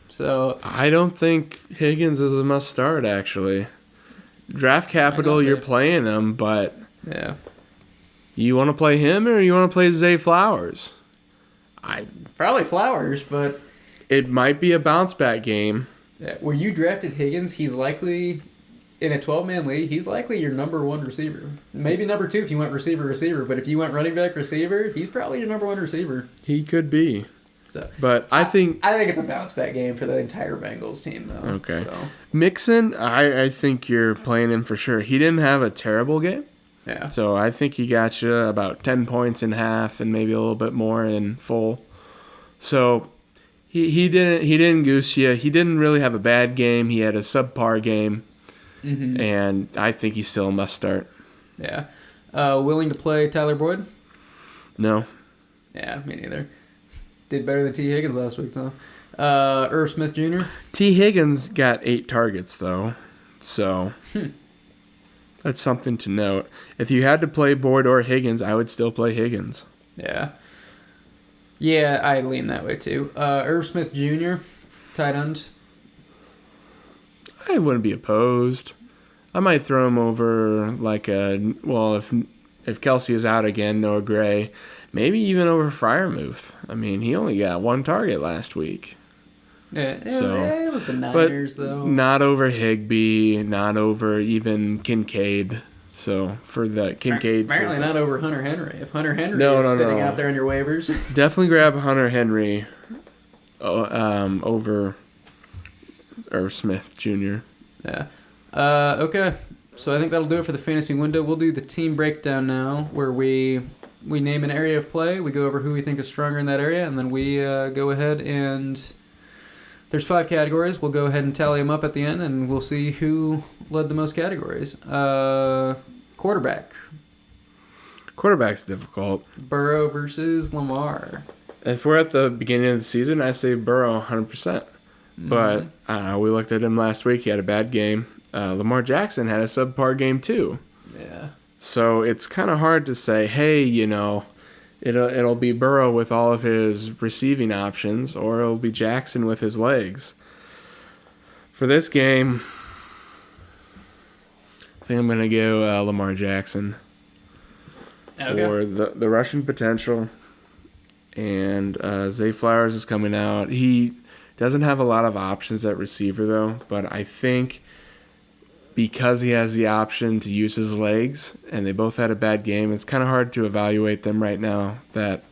So I don't think Higgins is a must start. Actually, draft capital, you're playing him, but yeah. You want to play him or you want to play Zay Flowers? Probably Flowers, but it might be a bounce back game. Yeah, where you drafted Higgins, he's likely in a 12-man league. He's likely your number 1 receiver. Maybe number 2 if you went receiver. But if you went running back receiver, he's probably your number 1 receiver. He could be. So, but I think it's a bounce back game for the entire Bengals team, though. Okay. So. Mixon, I think you're playing him for sure. He didn't have a terrible game. Yeah. So I think he got you about 10 points in half and maybe a little bit more in full. So he didn't goose you. He didn't really have a bad game. He had a subpar game. Mm-hmm. And I think he's still a must start. Yeah. Willing to play Tyler Boyd? No. Yeah, me neither. Did better than T. Higgins last week, though. Irv Smith Jr.? T. Higgins got 8 targets, though. So that's something to note. If you had to play Boyd or Higgins, I would still play Higgins. Yeah. Yeah, I lean that way too. Irv Smith Jr., tight end. I wouldn't be opposed. I might throw him over if Kelsey is out again, Noah Gray, maybe even over Freiermuth. I mean, he only got one target last week. Yeah, it was the Niners, though. Not over Higbee, not over even Kincaid. So for the Kincaid, apparently not over Hunter Henry. If Hunter Henry is sitting out there on your waivers, definitely grab Hunter Henry over Irv Smith Jr. Yeah. Okay. So I think that'll do it for the fantasy window. We'll do the team breakdown now, where we name an area of play. We go over who we think is stronger in that area, and then we go ahead and there's 5 categories. We'll go ahead and tally them up at the end, and we'll see who led the most categories. Quarterback. Quarterback's difficult. Burrow versus Lamar. If we're at the beginning of the season, I say Burrow 100%. But we looked at him last week. He had a bad game. Lamar Jackson had a subpar game too. Yeah. So it's kind of hard to say, hey, it'll be Burrow with all of his receiving options, or it'll be Jackson with his legs. For this game, I think I'm going to go Lamar Jackson for the rushing potential. And Zay Flowers is coming out. He doesn't have a lot of options at receiver, though, but I think because he has the option to use his legs, and they both had a bad game, it's kind of hard to evaluate them right now, that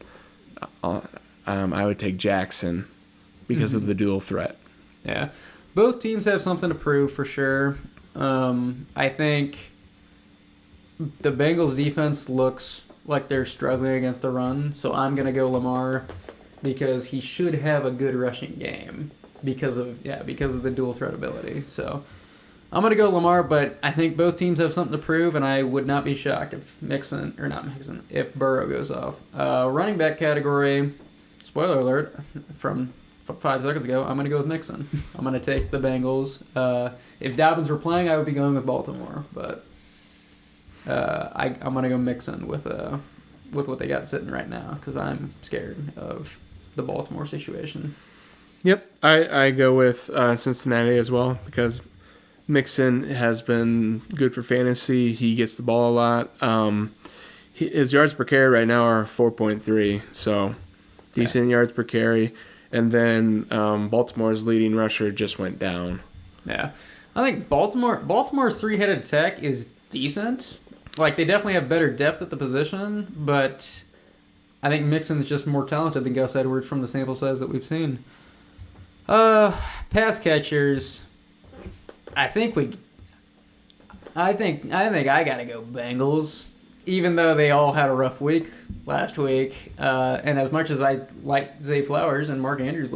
I would take Jackson because of the dual threat. Yeah. Both teams have something to prove for sure. I think the Bengals defense looks like they're struggling against the run, so I'm going to go Lamar because he should have a good rushing game because of the dual threat ability. So I'm going to go Lamar, but I think both teams have something to prove, and I would not be shocked if if Burrow goes off. Running back category, spoiler alert, from 5 seconds ago, I'm going to go with Mixon. I'm going to take the Bengals. If Dobbins were playing, I would be going with Baltimore, but I'm going to go Mixon with what they got sitting right now because I'm scared of the Baltimore situation. Yep, I go with Cincinnati as well because Mixon has been good for fantasy. He gets the ball a lot. His yards per carry right now are 4.3, so decent yards per carry. And then Baltimore's leading rusher just went down. Yeah, I think Baltimore's three-headed attack is decent. Like, they definitely have better depth at the position, but I think Mixon's just more talented than Gus Edwards from the sample size that we've seen. Pass catchers, I think I gotta go Bengals, even though they all had a rough week last week. And as much as I like Zay Flowers and Mark Andrews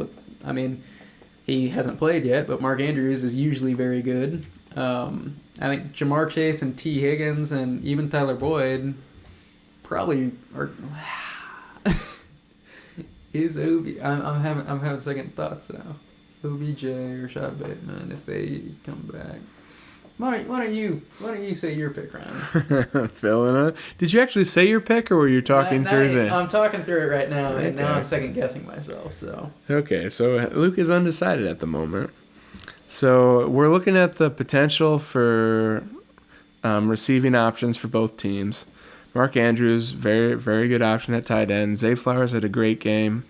he hasn't played yet, but Mark Andrews is usually very good. I think Jamar Chase and T. Higgins and even Tyler Boyd probably are. Is I'm having second thoughts now. OBJ or Rashad Bateman if they come back. Why don't you say your pick, Ryan? Filling it. Did you actually say your pick, or were you talking through it? I'm talking through it right now, and now I'm second guessing myself. So okay, so Luke is undecided at the moment. So we're looking at the potential for receiving options for both teams. Mark Andrews, very, very good option at tight end. Zay Flowers had a great game.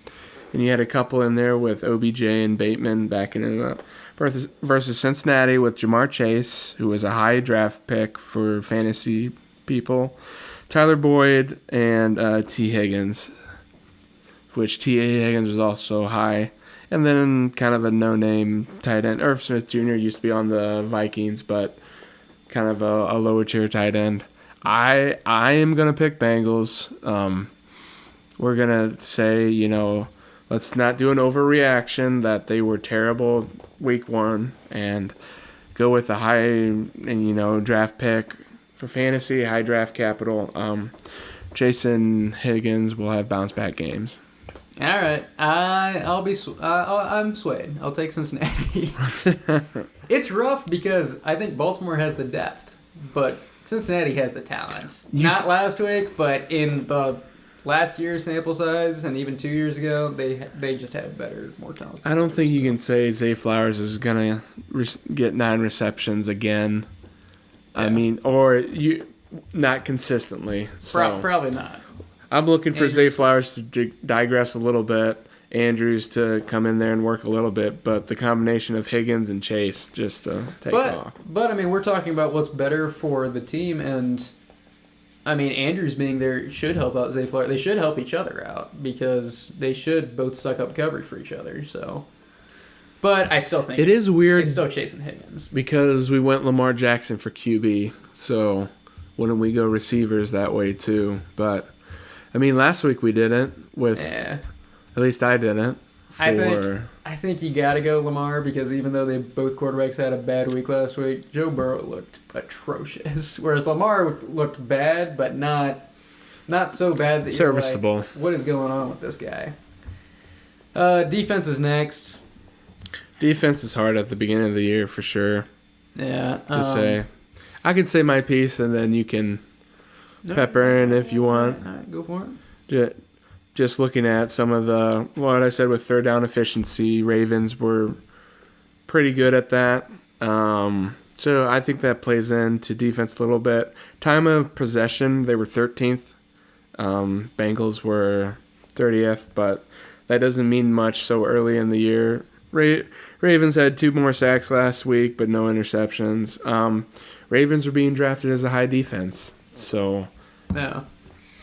And you had a couple in there with OBJ and Bateman backing it up. Versus Cincinnati with Jamar Chase, who was a high draft pick for fantasy people. Tyler Boyd and T. Higgins, which T. Higgins was also high. And then kind of a no-name tight end. Irv Smith Jr. used to be on the Vikings, but kind of a lower-tier tight end. I am going to pick Bengals. We're going to say, let's not do an overreaction that they were terrible week 1 and go with a high draft pick for fantasy, high draft capital. Jason Higgins will have bounce-back games. All right, I'm swayed. I'll take Cincinnati. It's rough because I think Baltimore has the depth, but Cincinnati has the talent. Not last week, but in the last year's sample size and even 2 years ago, they just have better, more talent. I don't think you can say Zay Flowers is gonna get 9 receptions again. Yeah. I mean, or you not consistently. So Probably not. I'm looking for Andrews. Zay Flowers to digress a little bit, Andrews to come in there and work a little bit, but the combination of Higgins and Chase just to take off. But I mean, we're talking about what's better for the team, and I mean, Andrews being there should help out Zay Flowers. They should help each other out because they should both suck up coverage for each other. So, but I still think it is weird. It's still chasing Higgins Because we went Lamar Jackson for QB, so wouldn't we go receivers that way too? But I mean, last week we didn't. At least I didn't. I think you got to go Lamar because even though both quarterbacks had a bad week last week, Joe Burrow looked atrocious, whereas Lamar looked bad, but not so bad that you're serviceable. like, what is going on with this guy? Defense is next. Defense is hard at the beginning of the year for sure. Yeah. To say, I can say my piece and then you can pepper in if you want. All right, go for it. Just looking at some of what I said with third down efficiency, Ravens were pretty good at that. So I think that plays into defense a little bit. Time of possession, they were 13th. Bengals were 30th, but that doesn't mean much so early in the year. Ravens had 2 more sacks last week, but no interceptions. Ravens were being drafted as a high defense, so No.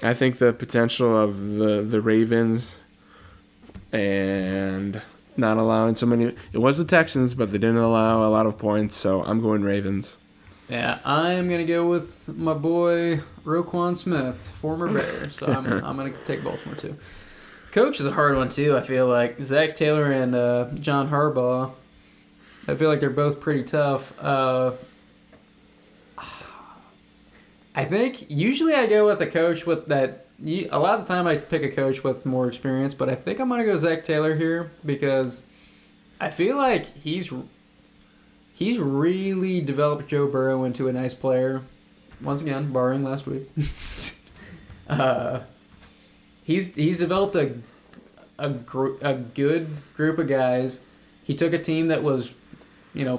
I think the potential of the Ravens and not allowing so many. It was the Texans, but they didn't allow a lot of points, so I'm going Ravens. Yeah, I'm gonna go with my boy Roquan Smith, former Bear. So I'm gonna take Baltimore too. Coach is a hard one too. I feel like Zach Taylor and John Harbaugh. I feel like they're both pretty tough. I think usually I go with a coach with that. A lot of the time I pick a coach with more experience, but I think I'm gonna go Zach Taylor here because I feel like he's really developed Joe Burrow into a nice player. Once again, barring last week. He's developed a good group of guys. He took a team that was,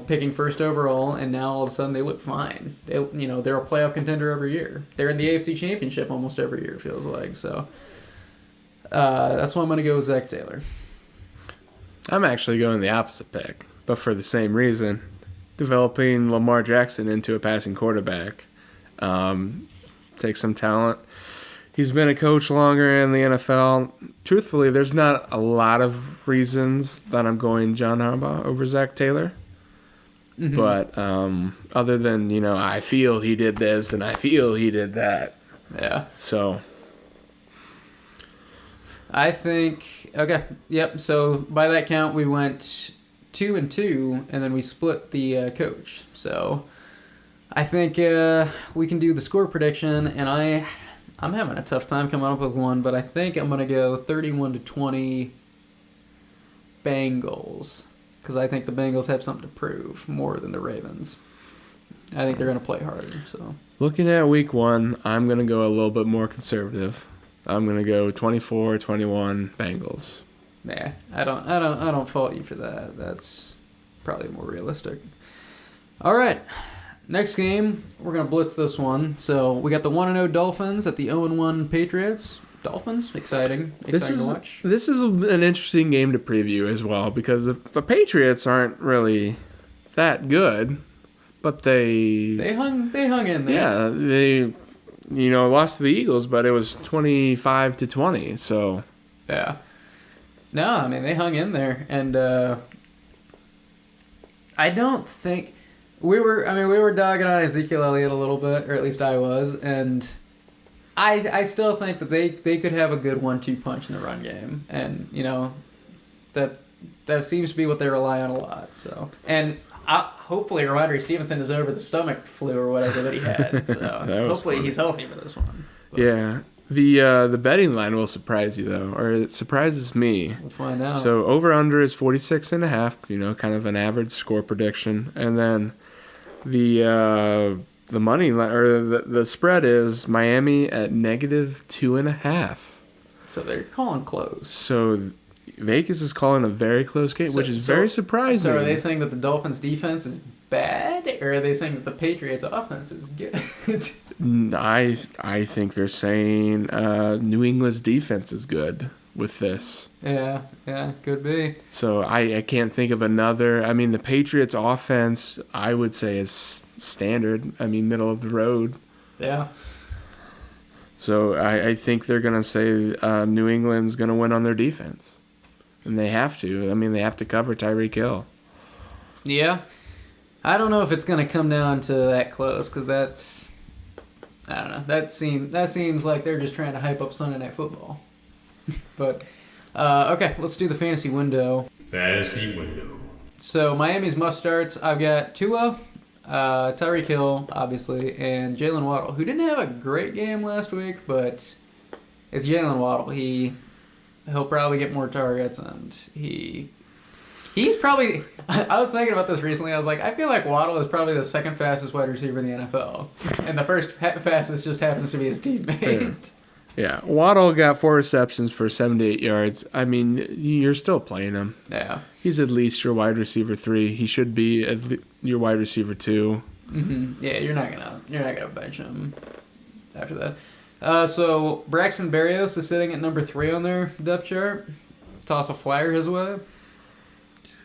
picking first overall, and now all of a sudden they look fine. They're a playoff contender every year. They're in the AFC Championship almost every year, it feels like. So that's why I'm going to go with Zach Taylor. I'm actually going the opposite pick, but for the same reason. Developing Lamar Jackson into a passing quarterback takes some talent. He's been a coach longer in the NFL. Truthfully, there's not a lot of reasons that I'm going John Harbaugh over Zach Taylor. Mm-hmm. But other than, I feel he did this and I feel he did that. Yeah. So I think, okay, yep. So by that count, we went 2-2, and then we split the coach. So I think we can do the score prediction, and I'm having a tough time coming up with one, but I think I'm going to go 31-20 Bengals, because I think the Bengals have something to prove more than the Ravens. I think they're going to play harder. So looking at week 1, I'm going to go a little bit more conservative. I'm going to go 24-21 Bengals. Nah, I don't fault you for that. That's probably more realistic. All right. Next game, we're going to blitz this one. So we got the 1-0 Dolphins at the 0-1 Patriots. Dolphins, exciting to watch. This is an interesting game to preview as well because the Patriots aren't really that good, but they hung in there. Yeah, they lost to the Eagles, but it was 25-20. So yeah, no, I mean they hung in there, and I don't think. We were dogging on Ezekiel Elliott a little bit, or at least I was, and I still think that they could have a good 1-2 punch in the run game, and that seems to be what they rely on a lot. So, and hopefully Ramondre Stevenson is over the stomach flu or whatever that he had. So hopefully funny. He's healthy for this one. But. Yeah, The betting line will surprise you though, or it surprises me. We'll find out. So over under is 46.5. Kind of an average score prediction, and then the money line or the spread is Miami at -2.5. So they're calling close. So Vegas is calling a very close game, which is very surprising. So are they saying that the Dolphins' defense is bad, or are they saying that the Patriots' offense is good? I think they're saying New England's defense is good with this. Yeah, could be. So I can't think of another. I mean, the Patriots' offense, I would say, is standard. I mean, middle of the road. Yeah. So I think they're going to say New England's going to win on their defense. And they have to. I mean, they have to cover Tyreek Hill. Yeah. I don't know if it's going to come down to that close, because that's... I don't know. That seems like they're just trying to hype up Sunday Night Football. But, okay, let's do the fantasy window. Fantasy window. So, Miami's must-starts, I've got Tua, Tyreek Hill, obviously, and Jalen Waddle, who didn't have a great game last week, but it's Jalen Waddle. He'll probably get more targets, and he's probably... I was thinking about this recently. I was like, I feel like Waddle is probably the second fastest wide receiver in the NFL, and the first fastest just happens to be his teammate. Yeah, Waddle got 4 receptions for 78 yards. I mean, you're still playing him. Yeah. He's at least your wide receiver 3. He should be your wide receiver 2. Mm-hmm. Yeah, you're not gonna bench him after that. So Braxton Berrios is sitting at number 3 on their depth chart. Toss a flyer his way.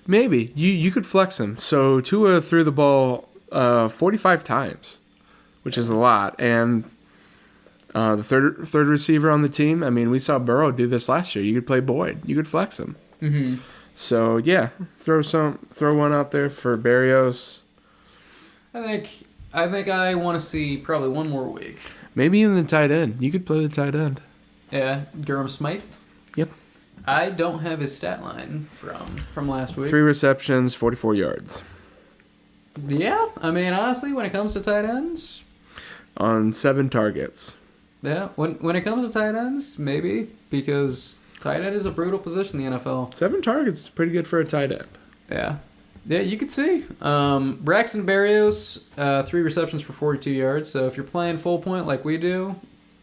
Maybe you could flex him. So Tua threw the ball 45 times, which is a lot, and the third receiver on the team. I mean, we saw Burrow do this last year. You could play Boyd. You could flex him. Mm-hmm. So yeah, throw one out there for Berrios. I think I want to see probably one more week. Maybe even the tight end. You could play the tight end. Yeah, Durham Smythe. Yep. I don't have his stat line from last week. 3 receptions, 44 yards. Yeah, I mean, honestly, when it comes to tight ends... On 7 targets. Yeah, when it comes to tight ends, maybe, because tight end is a brutal position in the NFL. 7 targets is pretty good for a tight end. Yeah. Yeah, you could see. Braxton Berrios, 3 receptions for 42 yards. So if you're playing full point like we do,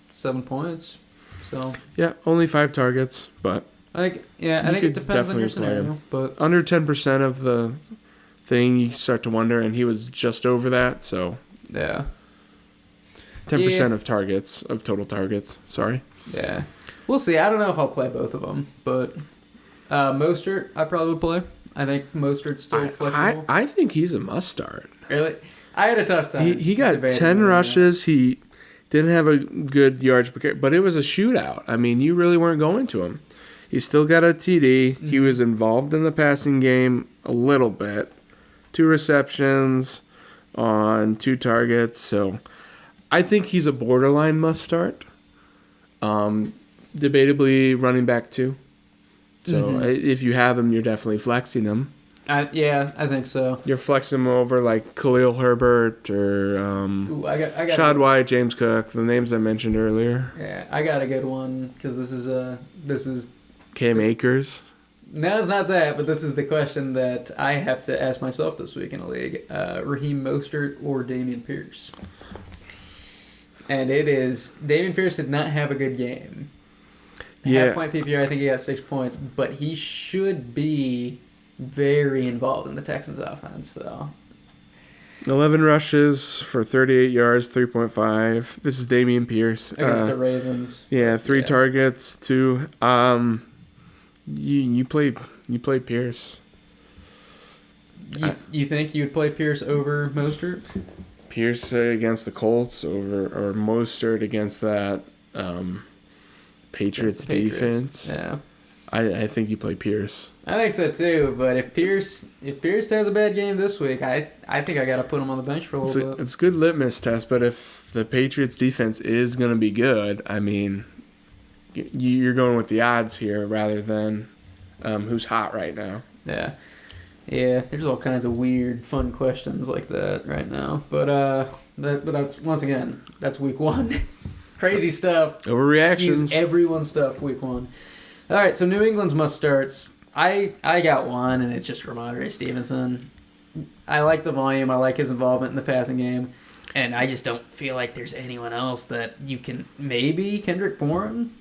7 points. So yeah, only 5 targets, but I think it depends on your scenario. But under 10% of the thing, you start to wonder, and he was just over that. So yeah, 10% of targets of total targets. Sorry. Yeah, we'll see. I don't know if I'll play both of them, but Mostert I probably would play. I think Mostert's still flexible. I think he's a must start. Really? I had a tough time. He got 10 rushes. He didn't have a good yards, but it was a shootout. I mean, you really weren't going to him. He still got a TD. Mm-hmm. He was involved in the passing game a little bit. 2 receptions on 2 targets. So I think he's a borderline must start. Debatably running back 2. So if you have him, you're definitely flexing him. Yeah, I think so. You're flexing him over like Khalil Herbert or I got Shad White, James Cook, the names I mentioned earlier. Yeah, I got a good one because this is Cam Akers. No, it's not that, but this is the question that I have to ask myself this week in a league: Raheem Mostert or Dameon Pierce? And it is Dameon Pierce did not have a good game. Half-point PPR, I think he got 6 points, but he should be very involved in the Texans' offense. So 11 rushes for 38 yards, 3.5. This is Dameon Pierce against the Ravens. Yeah, 3 targets, 2. You play Pierce. You think you'd play Pierce over Mostert? Pierce against the Colts or Mostert against that Patriots defense. Yeah. I think you play Pierce. I think so too, but if Pierce has a bad game this week, I think I got to put him on the bench for a little bit. It's a good litmus test, but if the Patriots defense is going to be good, I mean, you're going with the odds here rather than who's hot right now. Yeah. Yeah, there's all kinds of weird, fun questions like that right now. But that's once again, that's week 1. Crazy stuff. Overreactions. Excuse everyone's stuff week 1. All right, so New England's must-starts. I got one, and it's just Ramondre Stevenson. I like the volume. I like his involvement in the passing game. And I just don't feel like there's anyone else that you can... Maybe Kendrick Bourne?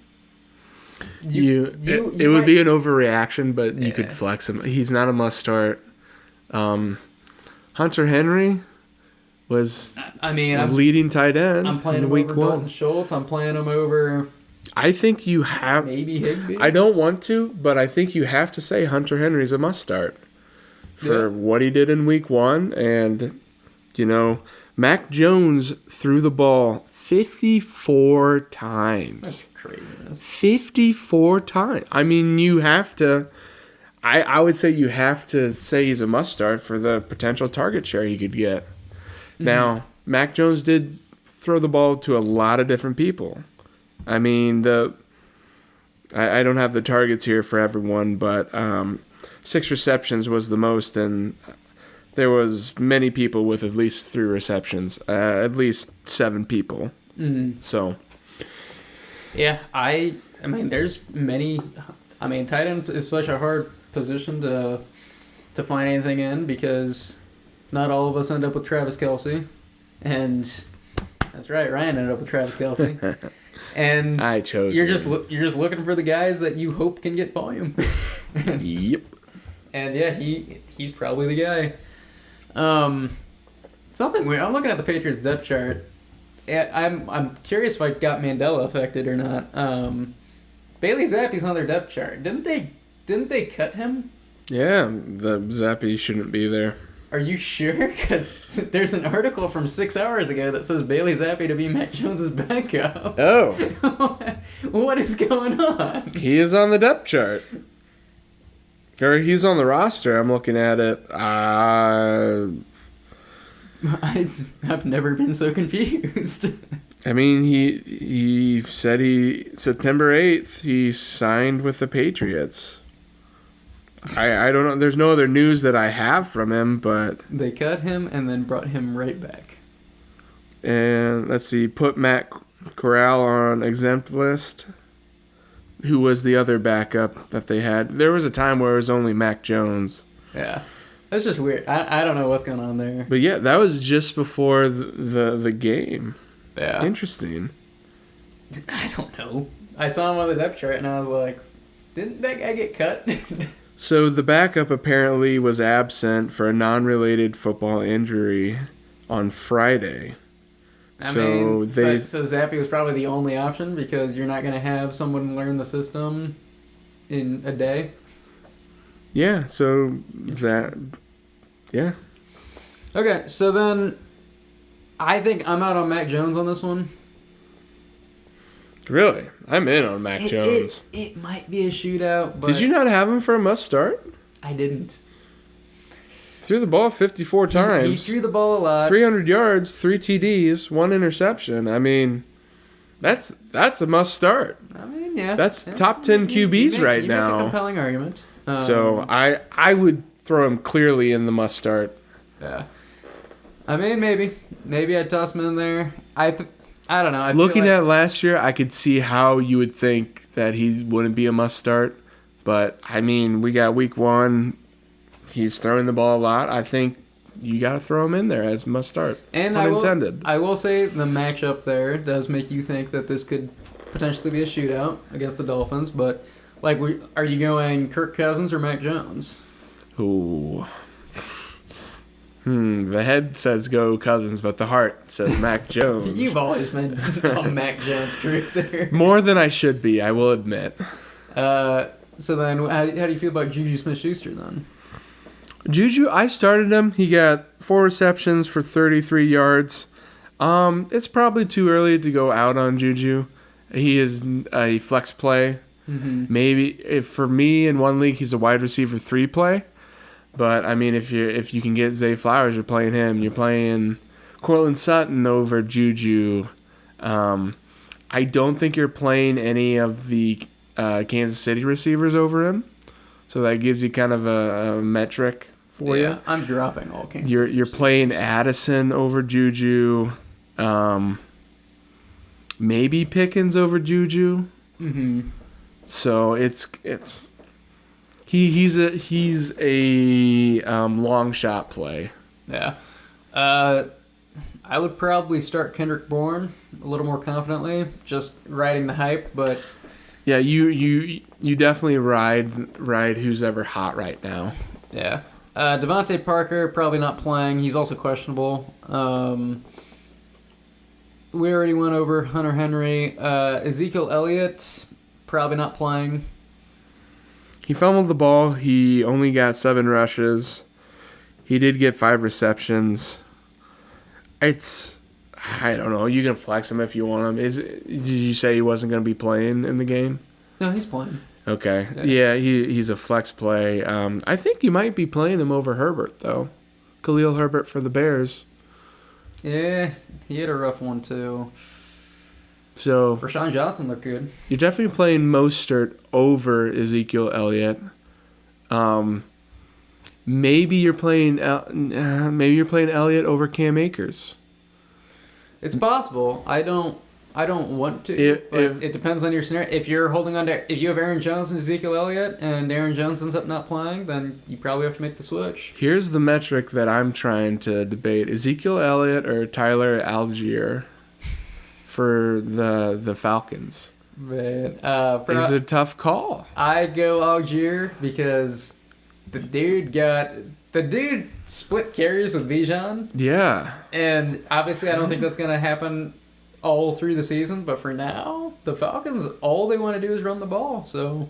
It would be an overreaction, but you could flex him. He's not a must-start. Hunter Henry was I'm leading tight end. I'm playing in him week over 1. Dalton Schultz. I'm playing him over I think you have... maybe Higbee. I don't want to, but I think you have to say Hunter Henry's a must-start for what he did in week 1. And, Mac Jones threw the ball 54 times. That's craziness. 54 times. I mean, you have to... I would say you have to say he's a must-start for the potential target share he could get. Mm-hmm. Now, Mac Jones did throw the ball to a lot of different people. I mean, I don't have the targets here for everyone, but 6 receptions was the most, and there was many people with at least 3 receptions, at least 7 people. Mm-hmm. So, yeah, I mean, there's many. I mean, tight end is such a hard position to find anything in because not all of us end up with Travis Kelce, and that's right, Ryan ended up with Travis Kelce. And I chose you're him. just looking for the guys that you hope can get volume. Yep. And yeah, he's probably the guy. Something weird. I'm looking at the Patriots depth chart. And I'm curious if I got Mandela affected or not. Bailey Zappi's on their depth chart. Didn't they cut him? Yeah, the Zappy shouldn't be there. Are you sure? Because there's an article from 6 hours ago that says Bailey Zappi to be Mac Jones' backup. Oh. What is going on? He is on the depth chart. Or he's on the roster. I'm looking at it. I've never been so confused. I mean, he said September 8th, he signed with the Patriots. I don't know. There's no other news that I have from him, but... They cut him and then brought him right back. And let's see, put Matt Corral on exempt list. Who was the other backup that they had? There was a time where it was only Mac Jones. Yeah. That's just weird. I don't know what's going on there. But yeah, that was just before the game. Yeah. Interesting. I don't know. I saw him on the depth chart and I was like, didn't that guy get cut? So the backup apparently was absent for a non-related football injury on Friday. So Zappi was probably the only option because you're not going to have someone learn the system in a day. Yeah, yeah. Okay, so then I think I'm out on Mac Jones on this one. Really? I'm in on Mac Jones. It might be a shootout, but... Did you not have him for a must-start? I didn't. Threw the ball 54 times. He threw the ball a lot. 300 yards, 3 TDs, 1 interception. I mean, that's a must-start. I mean, yeah. That's top 10 QBs right now. You make a compelling argument. So I would throw him clearly in the must-start. Yeah. I mean, maybe I'd toss him in there. I don't know. Looking at last year, I could see how you would think that he wouldn't be a must-start. But, I mean, we got week 1. He's throwing the ball a lot. I think you got to throw him in there as must-start. And unintended. I will say the matchup there does make you think that this could potentially be a shootout against the Dolphins. But, are you going Kirk Cousins or Mac Jones? Ooh. The head says go Cousins, but the heart says Mac Jones. You've always been on Mac Jones truth there. More than I should be, I will admit. So then, how do you feel about Juju Smith-Schuster then? Juju, I started him. He got 4 receptions for 33 yards. It's probably too early to go out on Juju. He is a flex play. Mm-hmm. Maybe for me in one league, he's a wide receiver 3 play. But I mean, if you can get Zay Flowers, you're playing him. You're playing Cortland Sutton over Juju. I don't think you're playing any of the Kansas City receivers over him. So that gives you kind of a metric for you. I'm dropping all Kansas City. You're playing Addison over Juju. maybe Pickens over Juju. Mm-hmm. So he's a long shot play. Yeah. I would probably start Kendrick Bourne a little more confidently, just riding the hype, but Yeah, you definitely ride who's ever hot right now. yeah. Devontae Parker probably not playing. He's also questionable. We already went over Hunter Henry. Ezekiel Elliott probably not playing. He fumbled the ball. He only got 7 rushes. He did get 5 receptions. I don't know. You can flex him if you want him. Did you say he wasn't going to be playing in the game? No, he's playing. Okay. Yeah, he's a flex play. I think you might be playing him over Herbert, though. Khalil Herbert for the Bears. Yeah, he had a rough one too. So Rashawn Johnson looked good. you're definitely playing Mostert over Ezekiel Elliott. Maybe you're playing Elliott over Cam Akers. It's possible. I don't want to, it depends on your scenario. If you're holding on to, if you have Aaron Jones and Ezekiel Elliott, and Aaron Jones ends up not playing, then you probably have to make the switch. Here's the metric that I'm trying to debate: Ezekiel Elliott or Tyler Algier for the Falcons. Man, It's a tough call. I go Algier because the dude split carries with Bijan, Yeah. and obviously I don't think that's gonna happen all through the season. But for now, the Falcons, all they want to do is run the ball. So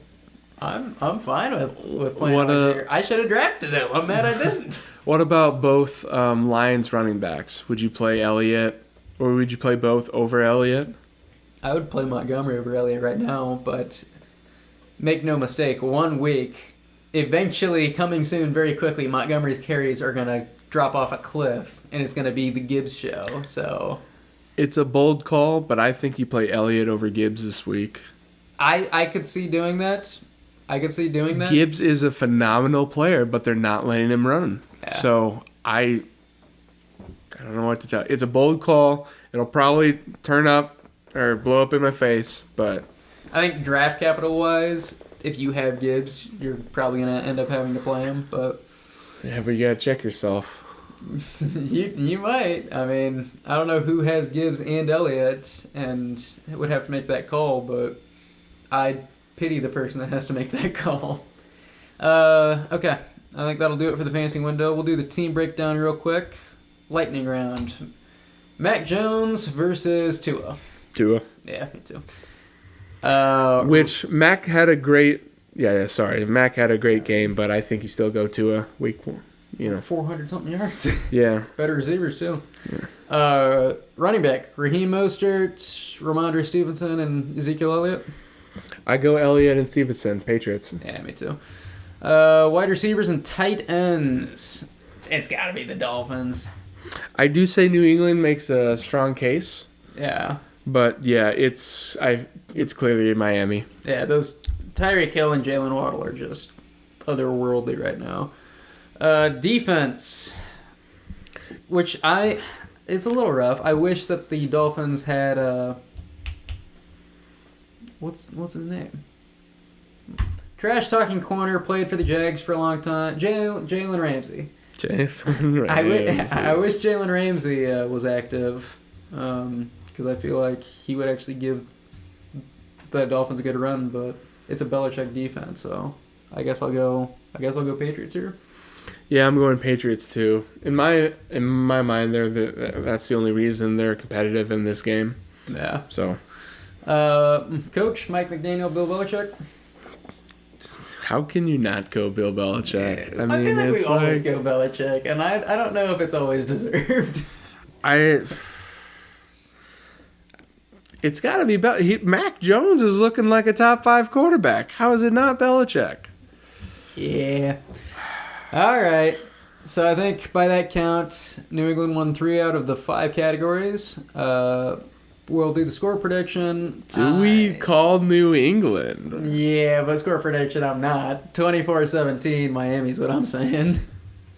I'm fine with playing Algier. I should have drafted him. I'm mad I didn't. What about both Lions running backs? Would you play Elliott, or would you play both over Elliott? I would play Montgomery over Elliott right now, but make no mistake, 1 week, eventually coming soon, very quickly, Montgomery's carries are going to drop off a cliff, and it's going to be the Gibbs show. So It's a bold call, but I think you play Elliott over Gibbs this week. I could see doing that. Gibbs is a phenomenal player, but they're not letting him run. Yeah. So I don't know what to tell you. It's a bold call. It'll probably turn up or blow up in my face, but I think draft capital wise, if you have Gibbs, you're probably going to end up having to play him. But yeah, but you gotta check yourself. you might. I mean, I don't know who has Gibbs and Elliott, and would have to make that call, but I pity the person that has to make that call. Okay. I think that'll do it for the fantasy window. We'll do the team breakdown real quick. Lightning round. Mac Jones versus Tua. Tua. Yeah, me too. Which Mac had a great Mac had a great game, but I think you still go Tua week 1. 400-something yards. Yeah. Better receivers, too. Yeah. Running back. Raheem Mostert, Ramondre Stevenson, and Ezekiel Elliott. I go Elliott and Stevenson, Patriots. Yeah, me too. Wide receivers and tight ends. It's got to be the Dolphins. I do say New England makes a strong case, Yeah. but yeah, it's clearly Miami. Yeah, those Tyreek Hill and Jalen Waddle are just otherworldly right now. Defense, which it's a little rough. I wish that the Dolphins had what's his name? Trash talking corner, played for the Jags for a long time. Jalen Ramsey. I wish Jalen Ramsey was active, because I feel like he would actually give the Dolphins a good run. But it's a Belichick defense, so I guess I'll go Patriots here. Yeah, I'm going Patriots too. In my mind, that's the only reason they're competitive in this game. Yeah. So, Coach Mike McDaniel, Bill Belichick. how can you not go Bill Belichick? I mean, feel like we always go Belichick, and I don't know if it's always deserved. It's got to be Mac Jones is looking like a top 5 quarterback. How is it not Belichick? Yeah. All right. So I think by that count, New England won 3 out of the 5 categories. We'll do the score prediction. Do we call New England? Yeah, but score prediction, I'm not. 24-17, Miami's what I'm saying.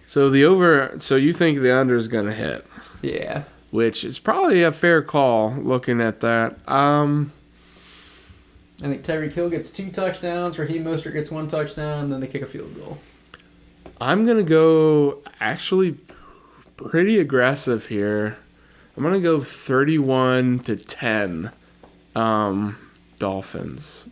So you think the under is going to hit? Yeah. which is probably a fair call looking at that. I think Tyreek Hill gets 2 touchdowns, Raheem Mostert gets 1 touchdown, and then they kick a field goal. I'm going to go actually pretty aggressive here. I'm going to go 31-10 Dolphins.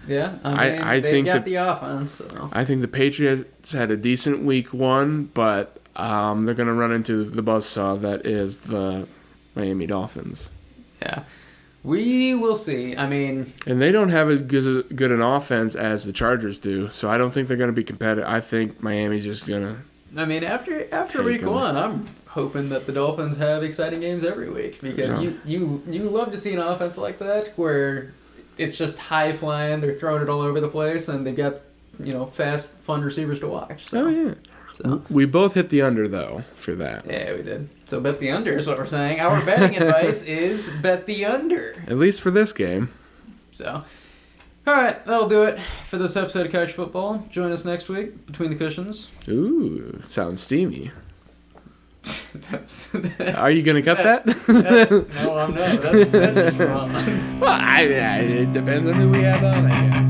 Yeah, I they think got the offense. So. I think the Patriots had a decent week 1, but they're going to run into the buzzsaw that is the Miami Dolphins. Yeah, we will see. I mean... And they don't have as good an offense as the Chargers do, so I don't think they're going to be competitive. I think Miami's just going to... I mean, after week 1, I'm hoping that the Dolphins have exciting games every week because you love to see an offense like that where it's just high flying, they're throwing it all over the place, and they've got fast, fun receivers to watch. So. Oh yeah. So. We both hit the under though for that. Yeah, we did. So bet the under is what we're saying. Our betting advice is bet the under. At least for this game. So. All right, that'll do it for this episode of Couch Football. Join us next week between the cushions. Ooh, sounds steamy. That's. Are you gonna cut that? No, I'm not. That's just wrong. Well, it depends on who we have on, I guess.